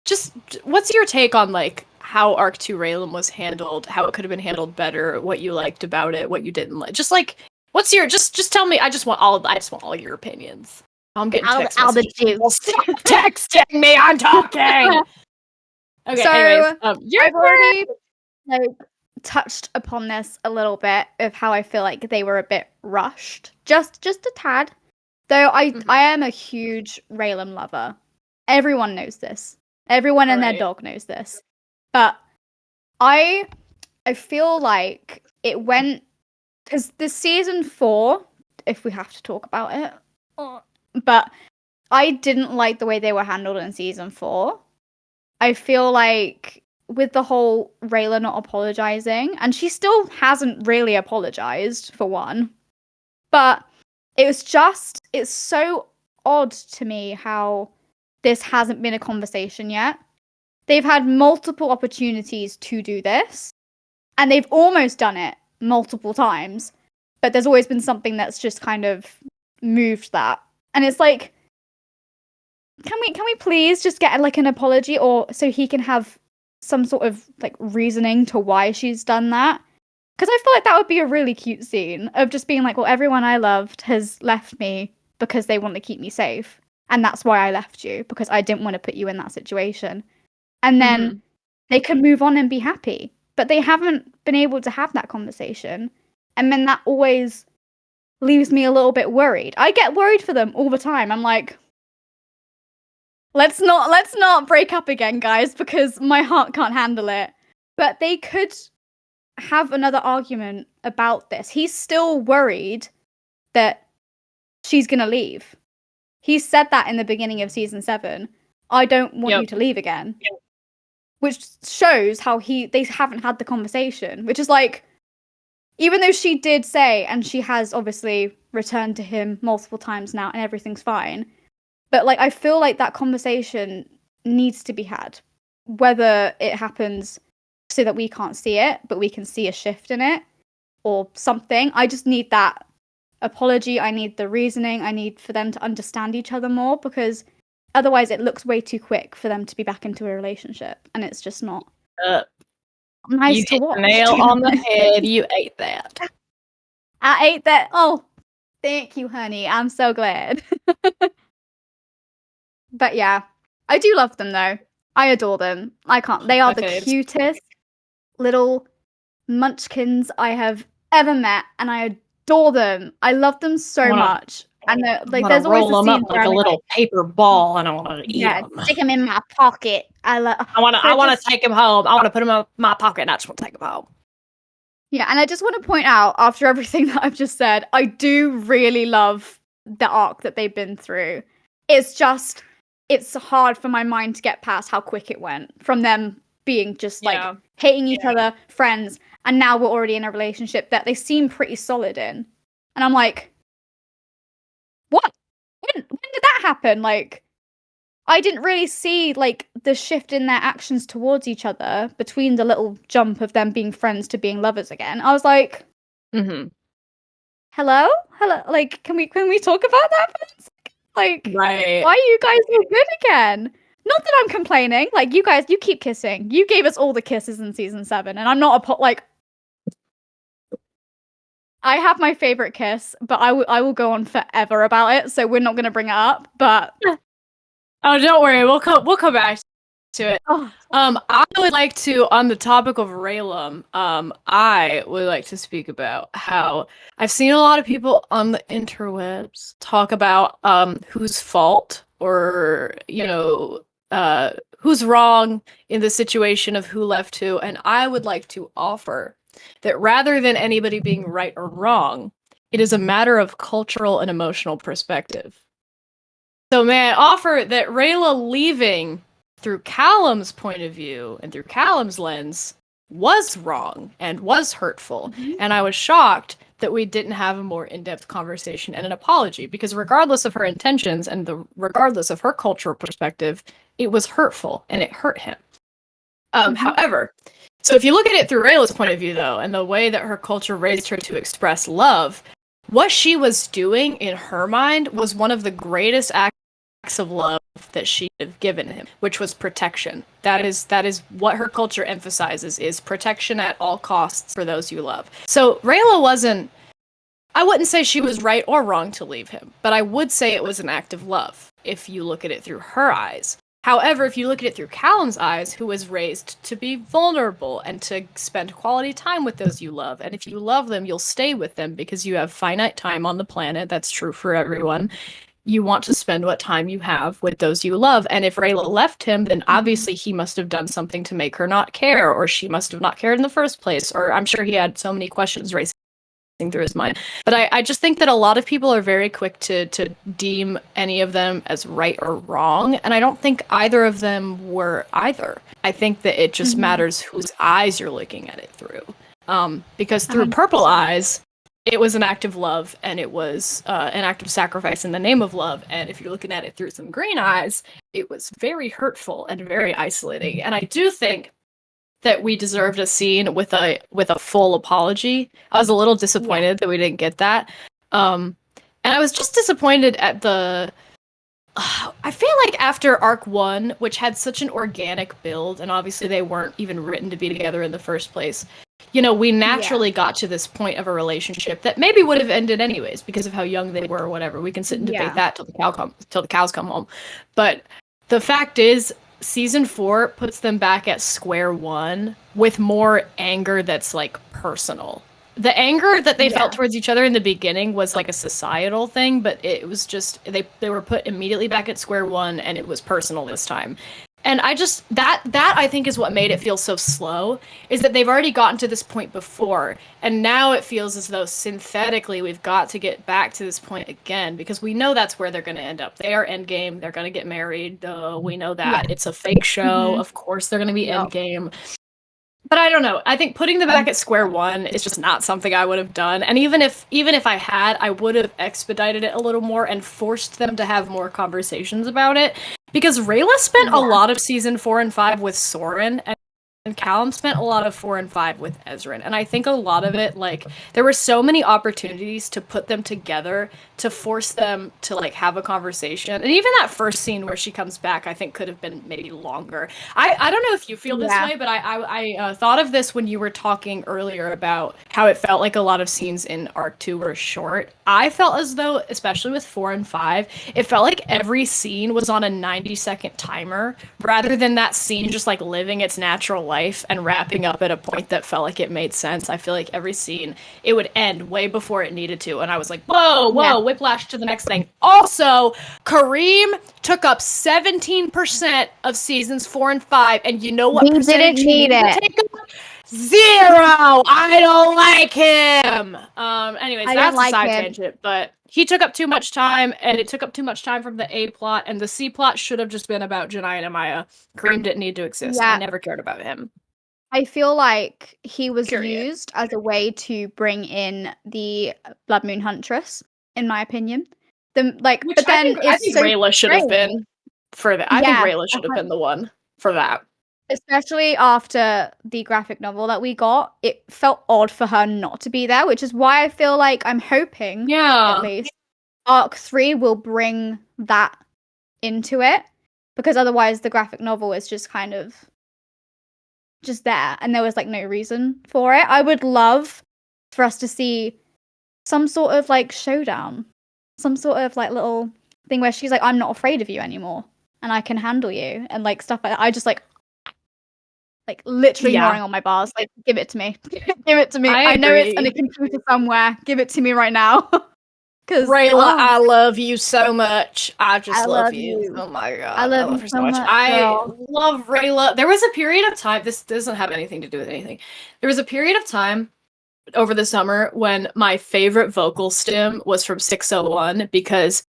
Speaker 1: just what's your take on like how Arc 2 Raylan was handled, how it could have been handled better, what you liked about it, what you didn't like. Just like what's your just tell me, I just want all your opinions. I'm getting text messages. Stop texting me, I'm talking. Okay,
Speaker 2: so
Speaker 1: anyways,
Speaker 2: I've already like touched upon this a little bit of how I feel like they were a bit rushed, just a tad. Though I am a huge Raylan lover. Everyone knows this. Everyone and their dog knows this. But I feel like it went because the season 4, if we have to talk about it, but I didn't like the way they were handled in season 4. I feel like with the whole Rayla not apologizing, and she still hasn't really apologized for one, but it's so odd to me how this hasn't been a conversation yet. They've had multiple opportunities to do this, and they've almost done it multiple times, but there's always been something that's just kind of moved that. And it's like, can we please just get like an apology, or so he can have some sort of like reasoning to why she's done that? Because I feel like that would be a really cute scene of just being like, well, everyone I loved has left me because they want to keep me safe, and that's why I left you, because I didn't want to put you in that situation. And then they can move on and be happy. But they haven't been able to have that conversation. And then that always leaves me a little bit worried. I get worried for them all the time. I'm like, let's not break up again, guys, because my heart can't handle it. But they could have another argument about this. He's still worried that she's going to leave. He said that in the beginning of season 7. I don't want you to leave again. Yep. Which shows how they haven't had the conversation, which is like, even though she did say, and she has obviously returned to him multiple times now and everything's fine, but like, I feel like that conversation needs to be had, whether it happens so that we can't see it, but we can see a shift in it or something. I just need that apology. I need the reasoning. I need for them to understand each other more, because otherwise it looks way too quick for them to be back into a relationship, and it's just not nice to watch.
Speaker 1: Nail on the head. You ate that.
Speaker 2: I ate that. Oh, thank you, honey. I'm so glad. But yeah, I do love them though. I adore them. I can't. They are the cutest little munchkins I have ever met, and I adore them. I love them so much. And like, there's always
Speaker 1: roll them up like a little paper ball, and I want to eat them.
Speaker 2: Stick them in my pocket. I
Speaker 1: want to take them home. I want to put them in my pocket, and I just want to take them home.
Speaker 2: Yeah, and I just want to point out, after everything that I've just said, I do really love the arc that they've been through. It's just, it's hard for my mind to get past how quick it went from them being just like hating each other, friends, and now we're already in a relationship that they seem pretty solid in. And I'm like, what? When did that happen? Like, I didn't really see like the shift in their actions towards each other between the little jump of them being friends to being lovers again. I was like, hello, like, can we talk about that for a second? Like, why are you guys so good again? Not that I'm complaining. Like, you guys, you keep kissing. You gave us all the kisses in season 7, and I'm not like. I have my favorite kiss, but I will go on forever about it, so we're not going to bring it up. But
Speaker 1: oh, don't worry, we'll come back to it. I would like to, on the topic of Raylan, I would like to speak about how I've seen a lot of people on the interwebs talk about whose fault, or who's wrong in the situation of who left who, and I would like to offer that rather than anybody being right or wrong, it is a matter of cultural and emotional perspective. So may I offer that Rayla leaving through Callum's point of view and through Callum's lens was wrong and was hurtful. And I was shocked that we didn't have a more in-depth conversation and an apology, because regardless of her intentions and regardless of her cultural perspective, it was hurtful and it hurt him. However, So if you look at it through Rayla's point of view, though, and the way that her culture raised her to express love, what she was doing in her mind was one of the greatest acts of love that she could have given him, which was protection. That is what her culture emphasizes, is protection at all costs for those you love. So Rayla wasn't, I wouldn't say she was right or wrong to leave him, but I would say it was an act of love if you look at it through her eyes. However, if you look at it through Callum's eyes, who was raised to be vulnerable and to spend quality time with those you love, and if you love them, you'll stay with them because you have finite time on the planet. That's true for everyone. You want to spend what time you have with those you love. And if Rayla left him, then obviously he must have done something to make her not care, or she must have not cared in the first place, or I'm sure he had so many questions racing through his mind. But I just think that a lot of people are very quick to deem any of them as right or wrong, and I don't think either of them were either. I think that it just matters whose eyes you're looking at it through. Because through purple eyes, it was an act of love, and it was an act of sacrifice in the name of love. And if you're looking at it through some green eyes, it was very hurtful and very isolating. And I do think that we deserved a scene with a full apology. I was a little disappointed that we didn't get that. And I was just disappointed at the... I feel like after Arc 1, which had such an organic build, and obviously they weren't even written to be together in the first place, you know, we naturally got to this point of a relationship that maybe would have ended anyways because of how young they were or whatever. We can sit and debate that till the cows come home. But the fact is, Season 4 puts them back at square one with more anger that's, like, personal. The anger that they felt towards each other in the beginning was, like, a societal thing, but it was just, they were put immediately back at square one, and it was personal this time. And I just, that I think is what made it feel so slow, is that they've already gotten to this point before, and now it feels as though synthetically we've got to get back to this point again, because we know that's where they're going to end up. They are Endgame, they're going to get married, we know that. It's a fake show, of course they're going to be Endgame. But I don't know, I think putting them back at square one is just not something I would have done, and even if I had, I would have expedited it a little more and forced them to have more conversations about it. Because Rayla spent a lot of season 4 and 5 with Soren, and Callum spent a lot of 4 and 5 with Ezrin. And I think a lot of it, like, there were so many opportunities to put them together, to force them to, like, have a conversation. And even that first scene where she comes back, I think could have been maybe longer. I don't know if you feel this way, but I thought of this when you were talking earlier about how it felt like a lot of scenes in Arc 2 were short. I felt as though, especially with 4 and 5, it felt like every scene was on a 90-second timer, rather than that scene just, like, living its natural life and wrapping up at a point that felt like it made sense. I feel like every scene, it would end way before it needed to, and I was like, whoa, whiplash to the next thing. Also, Kareem took up 17% of seasons 4 and 5, and you know what
Speaker 2: we
Speaker 1: percentage
Speaker 2: didn't need it.
Speaker 1: take up? 0! I don't like him! Anyways, that's a side tangent, but he took up too much time, and it took up too much time from the A plot, and the C plot should have just been about Janai and Amaya. Kareem didn't need to exist. I never cared about him.
Speaker 2: I feel like he was used as a way to bring in the Blood Moon Huntress, in my opinion. I think
Speaker 1: Rayla should have been for that. I think Rayla should have been the one for that.
Speaker 2: Especially after the graphic novel that we got, it felt odd for her not to be there, which is why I feel like I'm hoping, at least, Arc 3 will bring that into it, because otherwise the graphic novel is just kind of just there, and there was, like, no reason for it. I would love for us to see some sort of, like, showdown, some sort of, like, little thing where she's like, I'm not afraid of you anymore, and I can handle you, and, like, stuff like that. I just, like literally gnawing on my bars. Like, give it to me. Give it to me. I know it's in a computer somewhere. Give it to me right now. Because
Speaker 1: Rayla, I love you so much. I love you. Oh my god.
Speaker 2: I love you so much.
Speaker 1: I love Rayla. There was a period of time, this doesn't have anything to do with anything. There was a period of time over the summer when my favorite vocal stim was from 601, because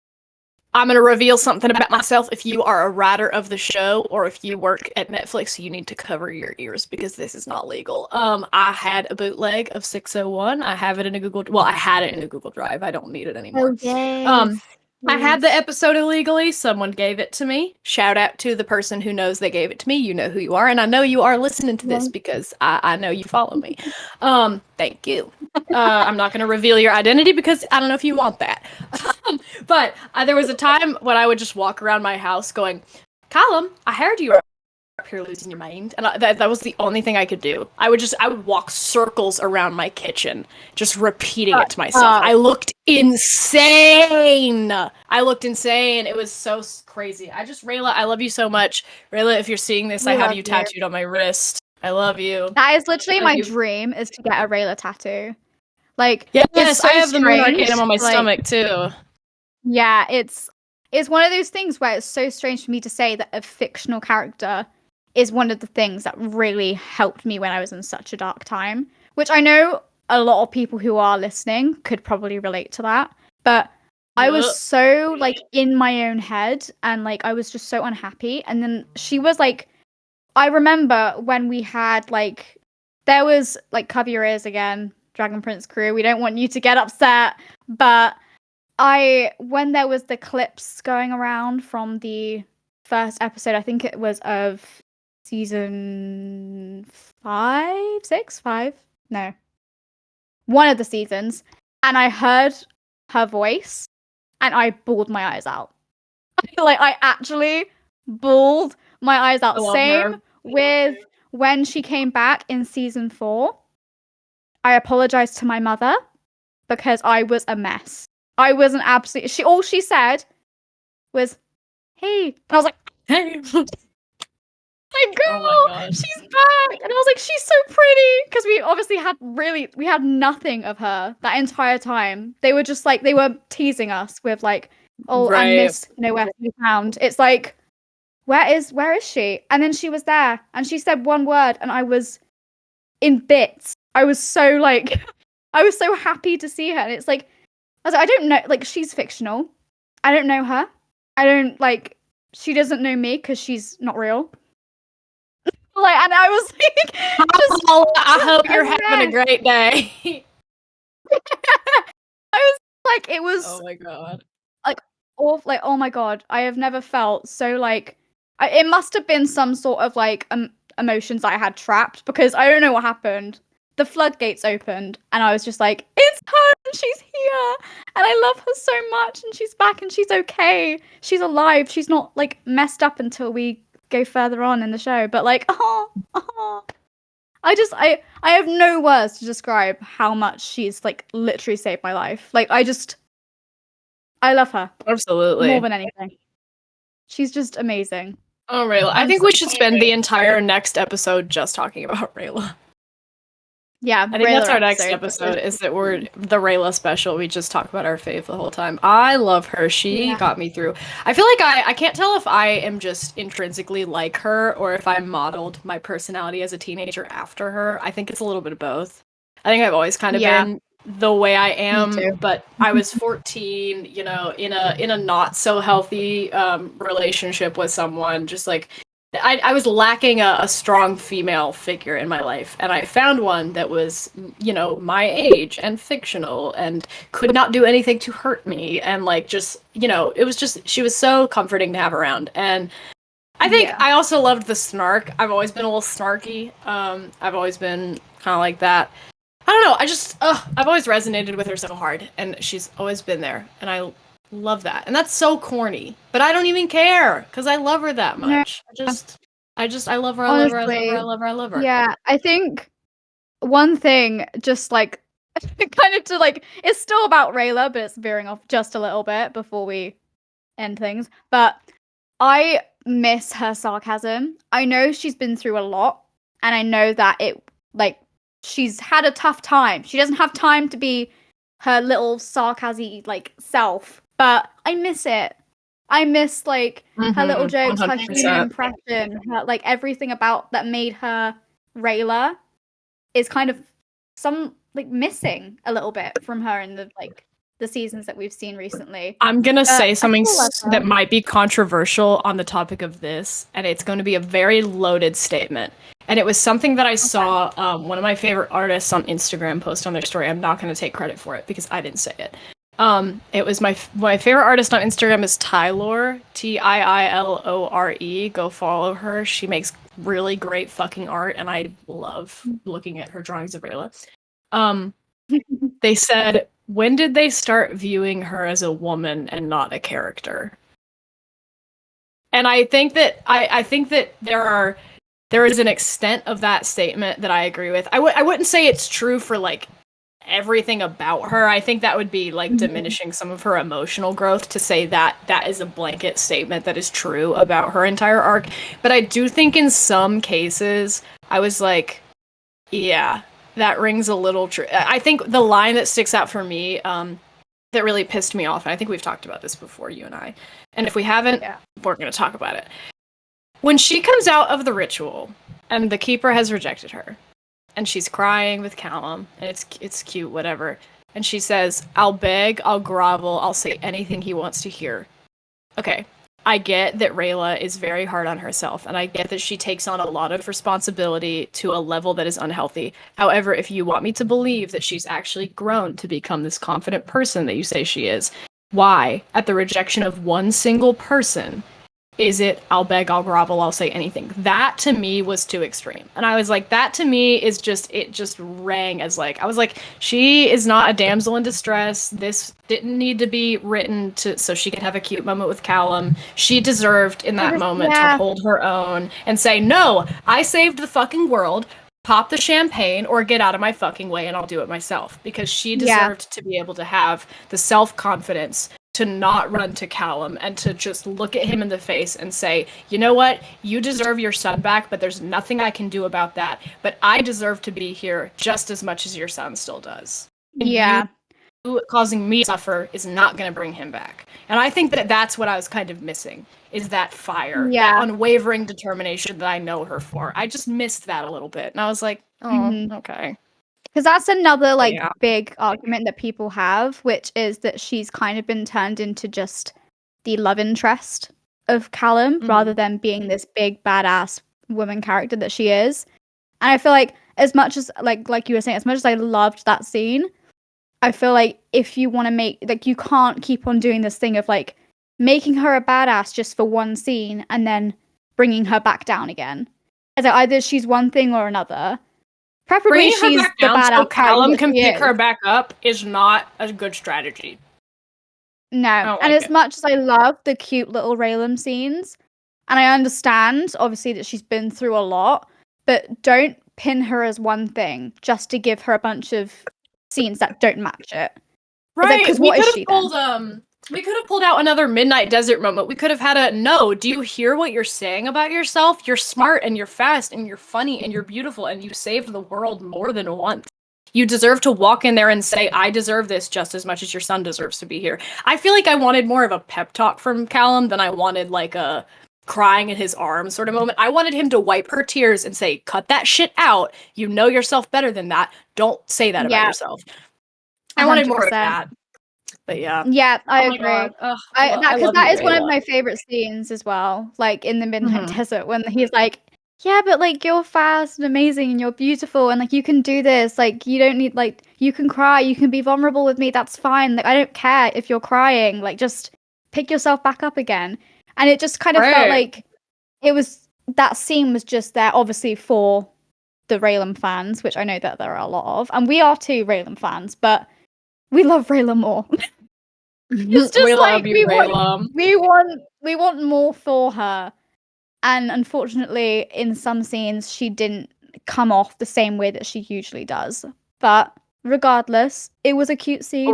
Speaker 1: I'm going to reveal something about myself. If you are a writer of the show, or if you work at Netflix, you need to cover your ears, because this is not legal. I had a bootleg of 601. I have it in a I had it in a Google Drive. I don't need it anymore.
Speaker 2: Okay.
Speaker 1: I had the episode illegally. Someone gave it to me. Shout out to the person who knows they gave it to me. You know who you are, and I know you are listening to this because I know you follow me. Thank you. I'm not going to reveal your identity because I don't know if you want that. But there was a time when I would just walk around my house going, Callum, I heard you were up here losing your mind, and that was the only thing I could do. I would walk circles around my kitchen, just repeating it to myself. I looked insane. It was so crazy. Rayla, I love you so much. Rayla, if you're seeing this, I have you tattooed on my wrist. I love you.
Speaker 2: That is literally my dream, is to get a Rayla tattoo. Like,
Speaker 1: yes, so I have the Moon Arcanum on my stomach too.
Speaker 2: Yeah, it's one of those things where it's so strange for me to say that a fictional character is one of the things that really helped me when I was in such a dark time, which I know a lot of people who are listening could probably relate to that. But I was so, like, in my own head, and, like, I was just so unhappy. And then she was, like, I remember when we had, like, there was, like, cover your ears again, Dragon Prince crew. We don't want you to get upset. But when there was the clips going around from the first episode, I think it was of season 5, no, one of the seasons, and I heard her voice and I bawled my eyes out. Like, I actually bawled my eyes out. Same with when she came back in season 4. I apologized to my mother because I was a mess. I was an absolute, all she said was, hey, and I was like, hey. My girl, she's back, and I was like, she's so pretty, because we obviously had nothing of her that entire time. They were just like, they were teasing us with like, I miss where to be found. It's like, where is she? And then she was there, and she said one word, and I was in bits. I was so like, I was so happy to see her, and it's like, I was like, I don't know, like, she's fictional. I don't know her. I don't, like, she doesn't know me because she's not real. Like, and I was like,
Speaker 1: I hope you're having a great day.
Speaker 2: I was like, it was.
Speaker 1: Oh my god.
Speaker 2: Like, awful. Like, oh my god, I have never felt so like. It must have been some sort of like emotions I had trapped, because I don't know what happened. The floodgates opened, and I was just like, it's her, and she's here, and I love her so much, and she's back, and she's okay. She's alive. She's not like messed up until we go further on in the show, but like, I have no words to describe how much she's like literally saved my life. Like, I love her.
Speaker 1: Absolutely.
Speaker 2: More than anything. She's just amazing.
Speaker 1: Oh, Rayla. I think we should spend the entire next episode just talking about Rayla.
Speaker 2: Yeah,
Speaker 1: I think that's our next episode, is that we're the Rayla special. We just talk about our fave the whole time. I love her. She got me through. I feel like I can't tell if I am just intrinsically like her or if I modeled my personality as a teenager after her. I think it's a little bit of both. I think I've always kind of been the way I am, but I was 14, you know, in a not so healthy relationship with someone, just like I was lacking a strong female figure in my life, and I found one that was, you know, my age and fictional and could not do anything to hurt me, and like, just, you know, it was just, she was so comforting to have around. And I think I also loved the snark. I've always been a little snarky. I've always been kind of like that. I don't know, I've always resonated with her so hard, and she's always been there, and I love that. And that's so corny, but I don't even care because I love her that much. I love her. Honestly, I love her.
Speaker 2: Yeah, I think one thing, just like kind of to like, it's still about Rayla, but it's veering off just a little bit before we end things. But I miss her sarcasm. I know she's been through a lot, and I know that it, like, she's had a tough time. She doesn't have time to be her little sarcasm like self. But I miss it. I miss, like, her little jokes, 100%. Her human impression, her, like, everything about that made her Rayla is kind of missing a little bit from her in the seasons that we've seen recently.
Speaker 1: I'm gonna say something that might be controversial on the topic of this, and it's going to be a very loaded statement. And it was something that I saw one of my favorite artists on Instagram post on their story. I'm not going to take credit for it because I didn't say it. It was my favorite artist on Instagram is Tylore, Tiilore. Go follow her. She makes really great fucking art, and I love looking at her drawings of Rayla. They said, when did they start viewing her as a woman and not a character? And I think that I think that there is an extent of that statement that I agree with. I wouldn't say it's true for like everything about her. I think that would be like diminishing some of her emotional growth to say that that is a blanket statement that is true about her entire arc. But I do think in some cases I was like, yeah, that rings a little true. I think the line that sticks out for me that really pissed me off, and I think we've talked about this before, you and I, and if we haven't, we're going to talk about it. When she comes out of the ritual and the keeper has rejected her, and she's crying with Callum, and it's cute, whatever. And she says, I'll beg, I'll grovel, I'll say anything he wants to hear. Okay, I get that Rayla is very hard on herself, and I get that she takes on a lot of responsibility to a level that is unhealthy. However, if you want me to believe that she's actually grown to become this confident person that you say she is, why, at the rejection of one single person, is it, I'll beg, I'll grovel, I'll say anything? That to me was too extreme. And I was like, that to me is just, it just rang as like, I was like, she is not a damsel in distress. This didn't need to be written so she could have a cute moment with Callum. She deserved in that moment to hold her own and say, no, I saved the fucking world. Pop the champagne or get out of my fucking way and I'll do it myself. Because she deserved to be able to have the self-confidence to not run to Callum and to just look at him in the face and say, you know what, you deserve your son back, but there's nothing I can do about that. But I deserve to be here just as much as your son still does. And you causing me to suffer is not going to bring him back. And I think that that's what I was kind of missing, is that fire, that unwavering determination that I know her for. I just missed that a little bit. And I was like, oh, okay.
Speaker 2: Because that's another big argument that people have, which is that she's kind of been turned into just the love interest of Callum rather than being this big badass woman character that she is. And I feel like as much as like you were saying, as much as I loved that scene, I feel like if you want to make you can't keep on doing this thing of like making her a badass just for one scene and then bringing her back down again. It's like either she's one thing or another. Preferably she's the badass
Speaker 1: so Callum can pick her back up is not a good strategy.
Speaker 2: No, and as much as I love the cute little Raylan scenes, and I understand obviously that she's been through a lot, but don't pin her as one thing just to give her a bunch of scenes that don't match it.
Speaker 1: Right? Because what is she then? We could have pulled out another Midnight Desert moment. We could have had no, do you hear what you're saying about yourself? You're smart and you're fast and you're funny and you're beautiful and you saved the world more than once. You deserve to walk in there and say, I deserve this just as much as your son deserves to be here. I feel like I wanted more of a pep talk from Callum than I wanted like a crying in his arms sort of moment. I wanted him to wipe her tears and say, cut that shit out. You know yourself better than that. Don't say that about yourself. I wanted more of that. But
Speaker 2: yeah, I agree. Because that is one of my favorite scenes as well. Like in the Midnight Desert, when he's like, "Yeah, but like you're fast and amazing and you're beautiful and like you can do this. Like you don't need you can cry, you can be vulnerable with me. That's fine. Like I don't care if you're crying. Like just pick yourself back up again." And it just kind of felt like that scene was just there, obviously for the Raylan fans, which I know that there are a lot of, and we are too Raylan fans, but we love Rayla more. It's just we want more for her. And unfortunately, in some scenes, she didn't come off the same way that she usually does. But regardless, it was a cute scene.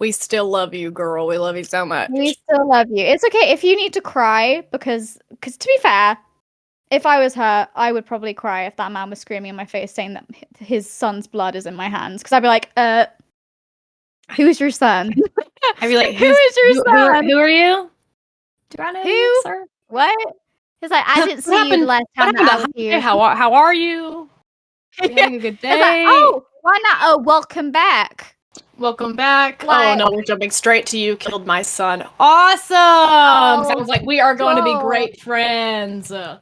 Speaker 1: We still love you, girl. We love you so much.
Speaker 2: We still love you. It's okay if you need to cry, because to be fair, if I was her, I would probably cry if that man was screaming in my face saying that his son's blood is in my hands. Because I'd be like, who's your son?
Speaker 1: I'd be like,
Speaker 2: who is your son?
Speaker 1: Who are you? Do I know you, sir?
Speaker 2: What? He's like, I didn't see you the last time that I was here.
Speaker 1: How are you? Are you having a good day?
Speaker 2: Like, oh, why not? Oh, welcome back.
Speaker 1: Welcome back. Oh no, we're jumping straight to you. Killed my son. Awesome. Sounds like we are going to be great friends. Oh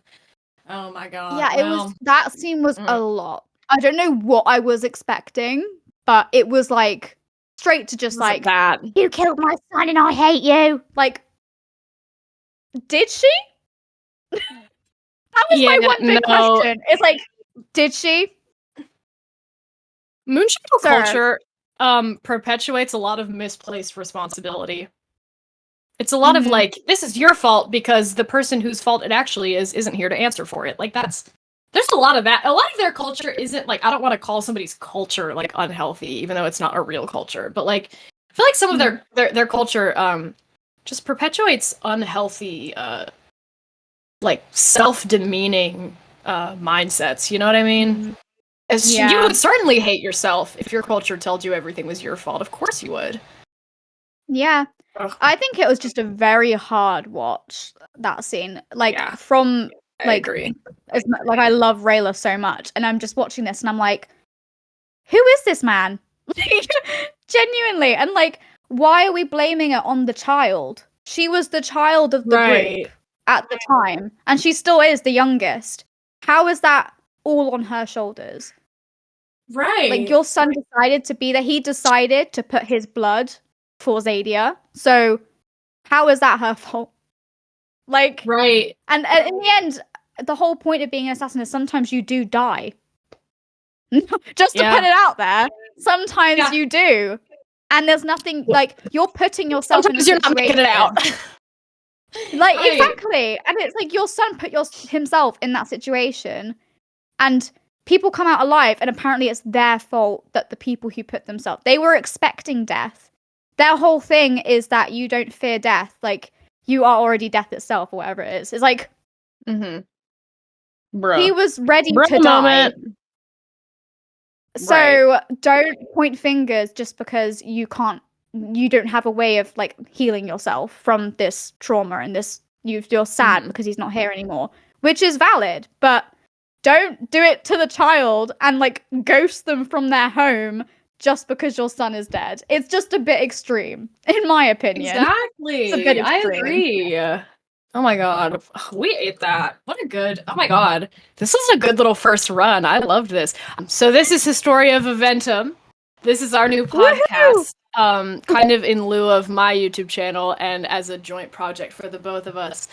Speaker 1: my god.
Speaker 2: Yeah, that scene was a lot. I don't know what I was expecting, but it was like straight to just like
Speaker 1: that.
Speaker 2: You killed my son and I hate you. Like, did she? That was my one big question. It's like, did she?
Speaker 1: Moonshadow culture perpetuates a lot of misplaced responsibility. It's a lot of like, this is your fault because the person whose fault it actually is isn't here to answer for it. Like there's a lot of that. A lot of their culture isn't like, I don't want to call somebody's culture like unhealthy, even though it's not a real culture. But like, I feel like some of their culture just perpetuates unhealthy like self-demeaning mindsets. You know what I mean? You would certainly hate yourself if your culture told you everything was your fault. Of course you would.
Speaker 2: Yeah.
Speaker 1: Ugh.
Speaker 2: I think it was just a very hard watch, that scene. Like, from,
Speaker 1: I agree.
Speaker 2: Like, I love Rayla so much, and I'm just watching this, and I'm like, who is this man? Genuinely. And, like, why are we blaming it on the child? She was the child of the group at the time, and she still is the youngest. How is that all on her shoulders?
Speaker 1: Right.
Speaker 2: Like, your son decided to be there. He decided to put his blood for Zadia. So how is that her fault? Like,
Speaker 1: right.
Speaker 2: And in the end, the whole point of being an assassin is sometimes you do die. Just to put it out there, sometimes you do. And there's nothing, like, you're putting yourself
Speaker 1: sometimes
Speaker 2: in a
Speaker 1: you're
Speaker 2: situation.
Speaker 1: not making it out.
Speaker 2: Like, exactly. And it's like your son put himself in that situation, and people come out alive, and apparently it's their fault that the people who put themselves, they were expecting death. Their whole thing is that you don't fear death. Like, you are already death itself, or whatever it is. It's like, he was ready to die. So don't point fingers just because you don't have a way of like healing yourself from this trauma and this. You're sad because he's not here anymore, which is valid, but don't do it to the child and like ghost them from their home just because your son is dead. It's just a bit extreme, in my opinion.
Speaker 1: Exactly.
Speaker 2: It's a bit
Speaker 1: I
Speaker 2: extreme.
Speaker 1: agree. Oh my god. We ate that. What a good... Oh my god. This was a good little first run. I loved this. So this is Historia Viventem. This is our new podcast. Kind of in lieu of my YouTube channel and as a joint project for the both of us.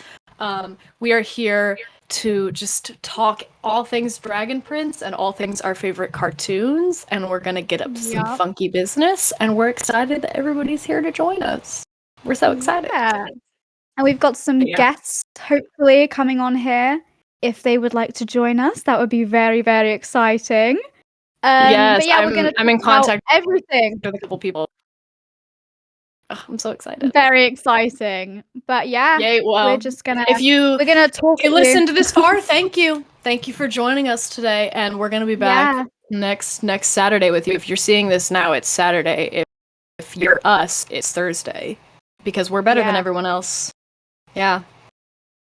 Speaker 1: We are here to just talk all things Dragon Prince and all things our favorite cartoons, and we're gonna get up to some funky business, and we're excited that everybody's here to join us. We're so excited.
Speaker 2: Yeah. And we've got some guests hopefully coming on here. If they would like to join us, that would be very, very exciting.
Speaker 1: Yes,
Speaker 2: but yeah, I'm in contact everything
Speaker 1: with a couple people. I'm so excited.
Speaker 2: Very exciting. But yeah, we're just gonna we're gonna talk.
Speaker 1: If you listened to this far, thank you. Thank you for joining us today, and we're gonna be back next Saturday with you. If you're seeing this now, it's Saturday. If you're us, it's Thursday, because we're better than everyone else. Yeah.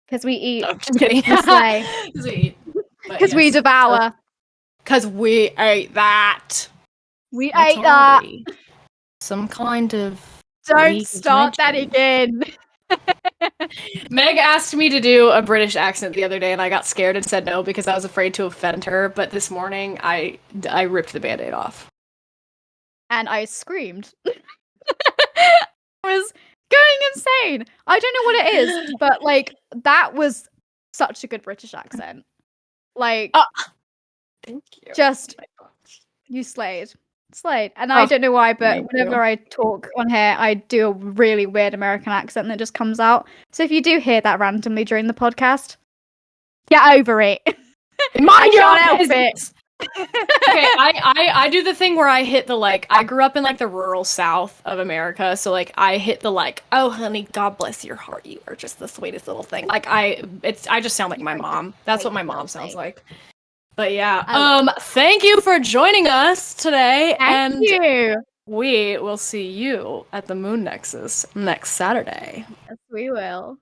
Speaker 2: Because we eat.
Speaker 1: No, I'm just kidding.
Speaker 2: Because we eat. Because we devour.
Speaker 1: Because we ate that.
Speaker 2: We ate that.
Speaker 1: Some kind of...
Speaker 2: Don't start that again.
Speaker 1: Meg asked me to do a British accent the other day, and I got scared and said no because I was afraid to offend her. But this morning, I ripped the Band-Aid off.
Speaker 2: And I screamed. I was going insane. I don't know what it is, but like that was such a good British accent. Like,
Speaker 1: thank you.
Speaker 2: Just you slayed. And I don't know why, but whenever I talk on here, I do a really weird American accent that just comes out. So if you do hear that randomly during the podcast, get over it.
Speaker 1: Mind your business. Okay, I do the thing where I hit the like. I grew up in like the rural South of America, so like I hit the like. Oh, honey, God bless your heart. You are just the sweetest little thing. Like I just sound like my mom. That's what my mom sounds like. But yeah, thank you for joining us today.
Speaker 2: Thank you.
Speaker 1: We will see you at the Moon Nexus next Saturday.
Speaker 2: Yes, we will.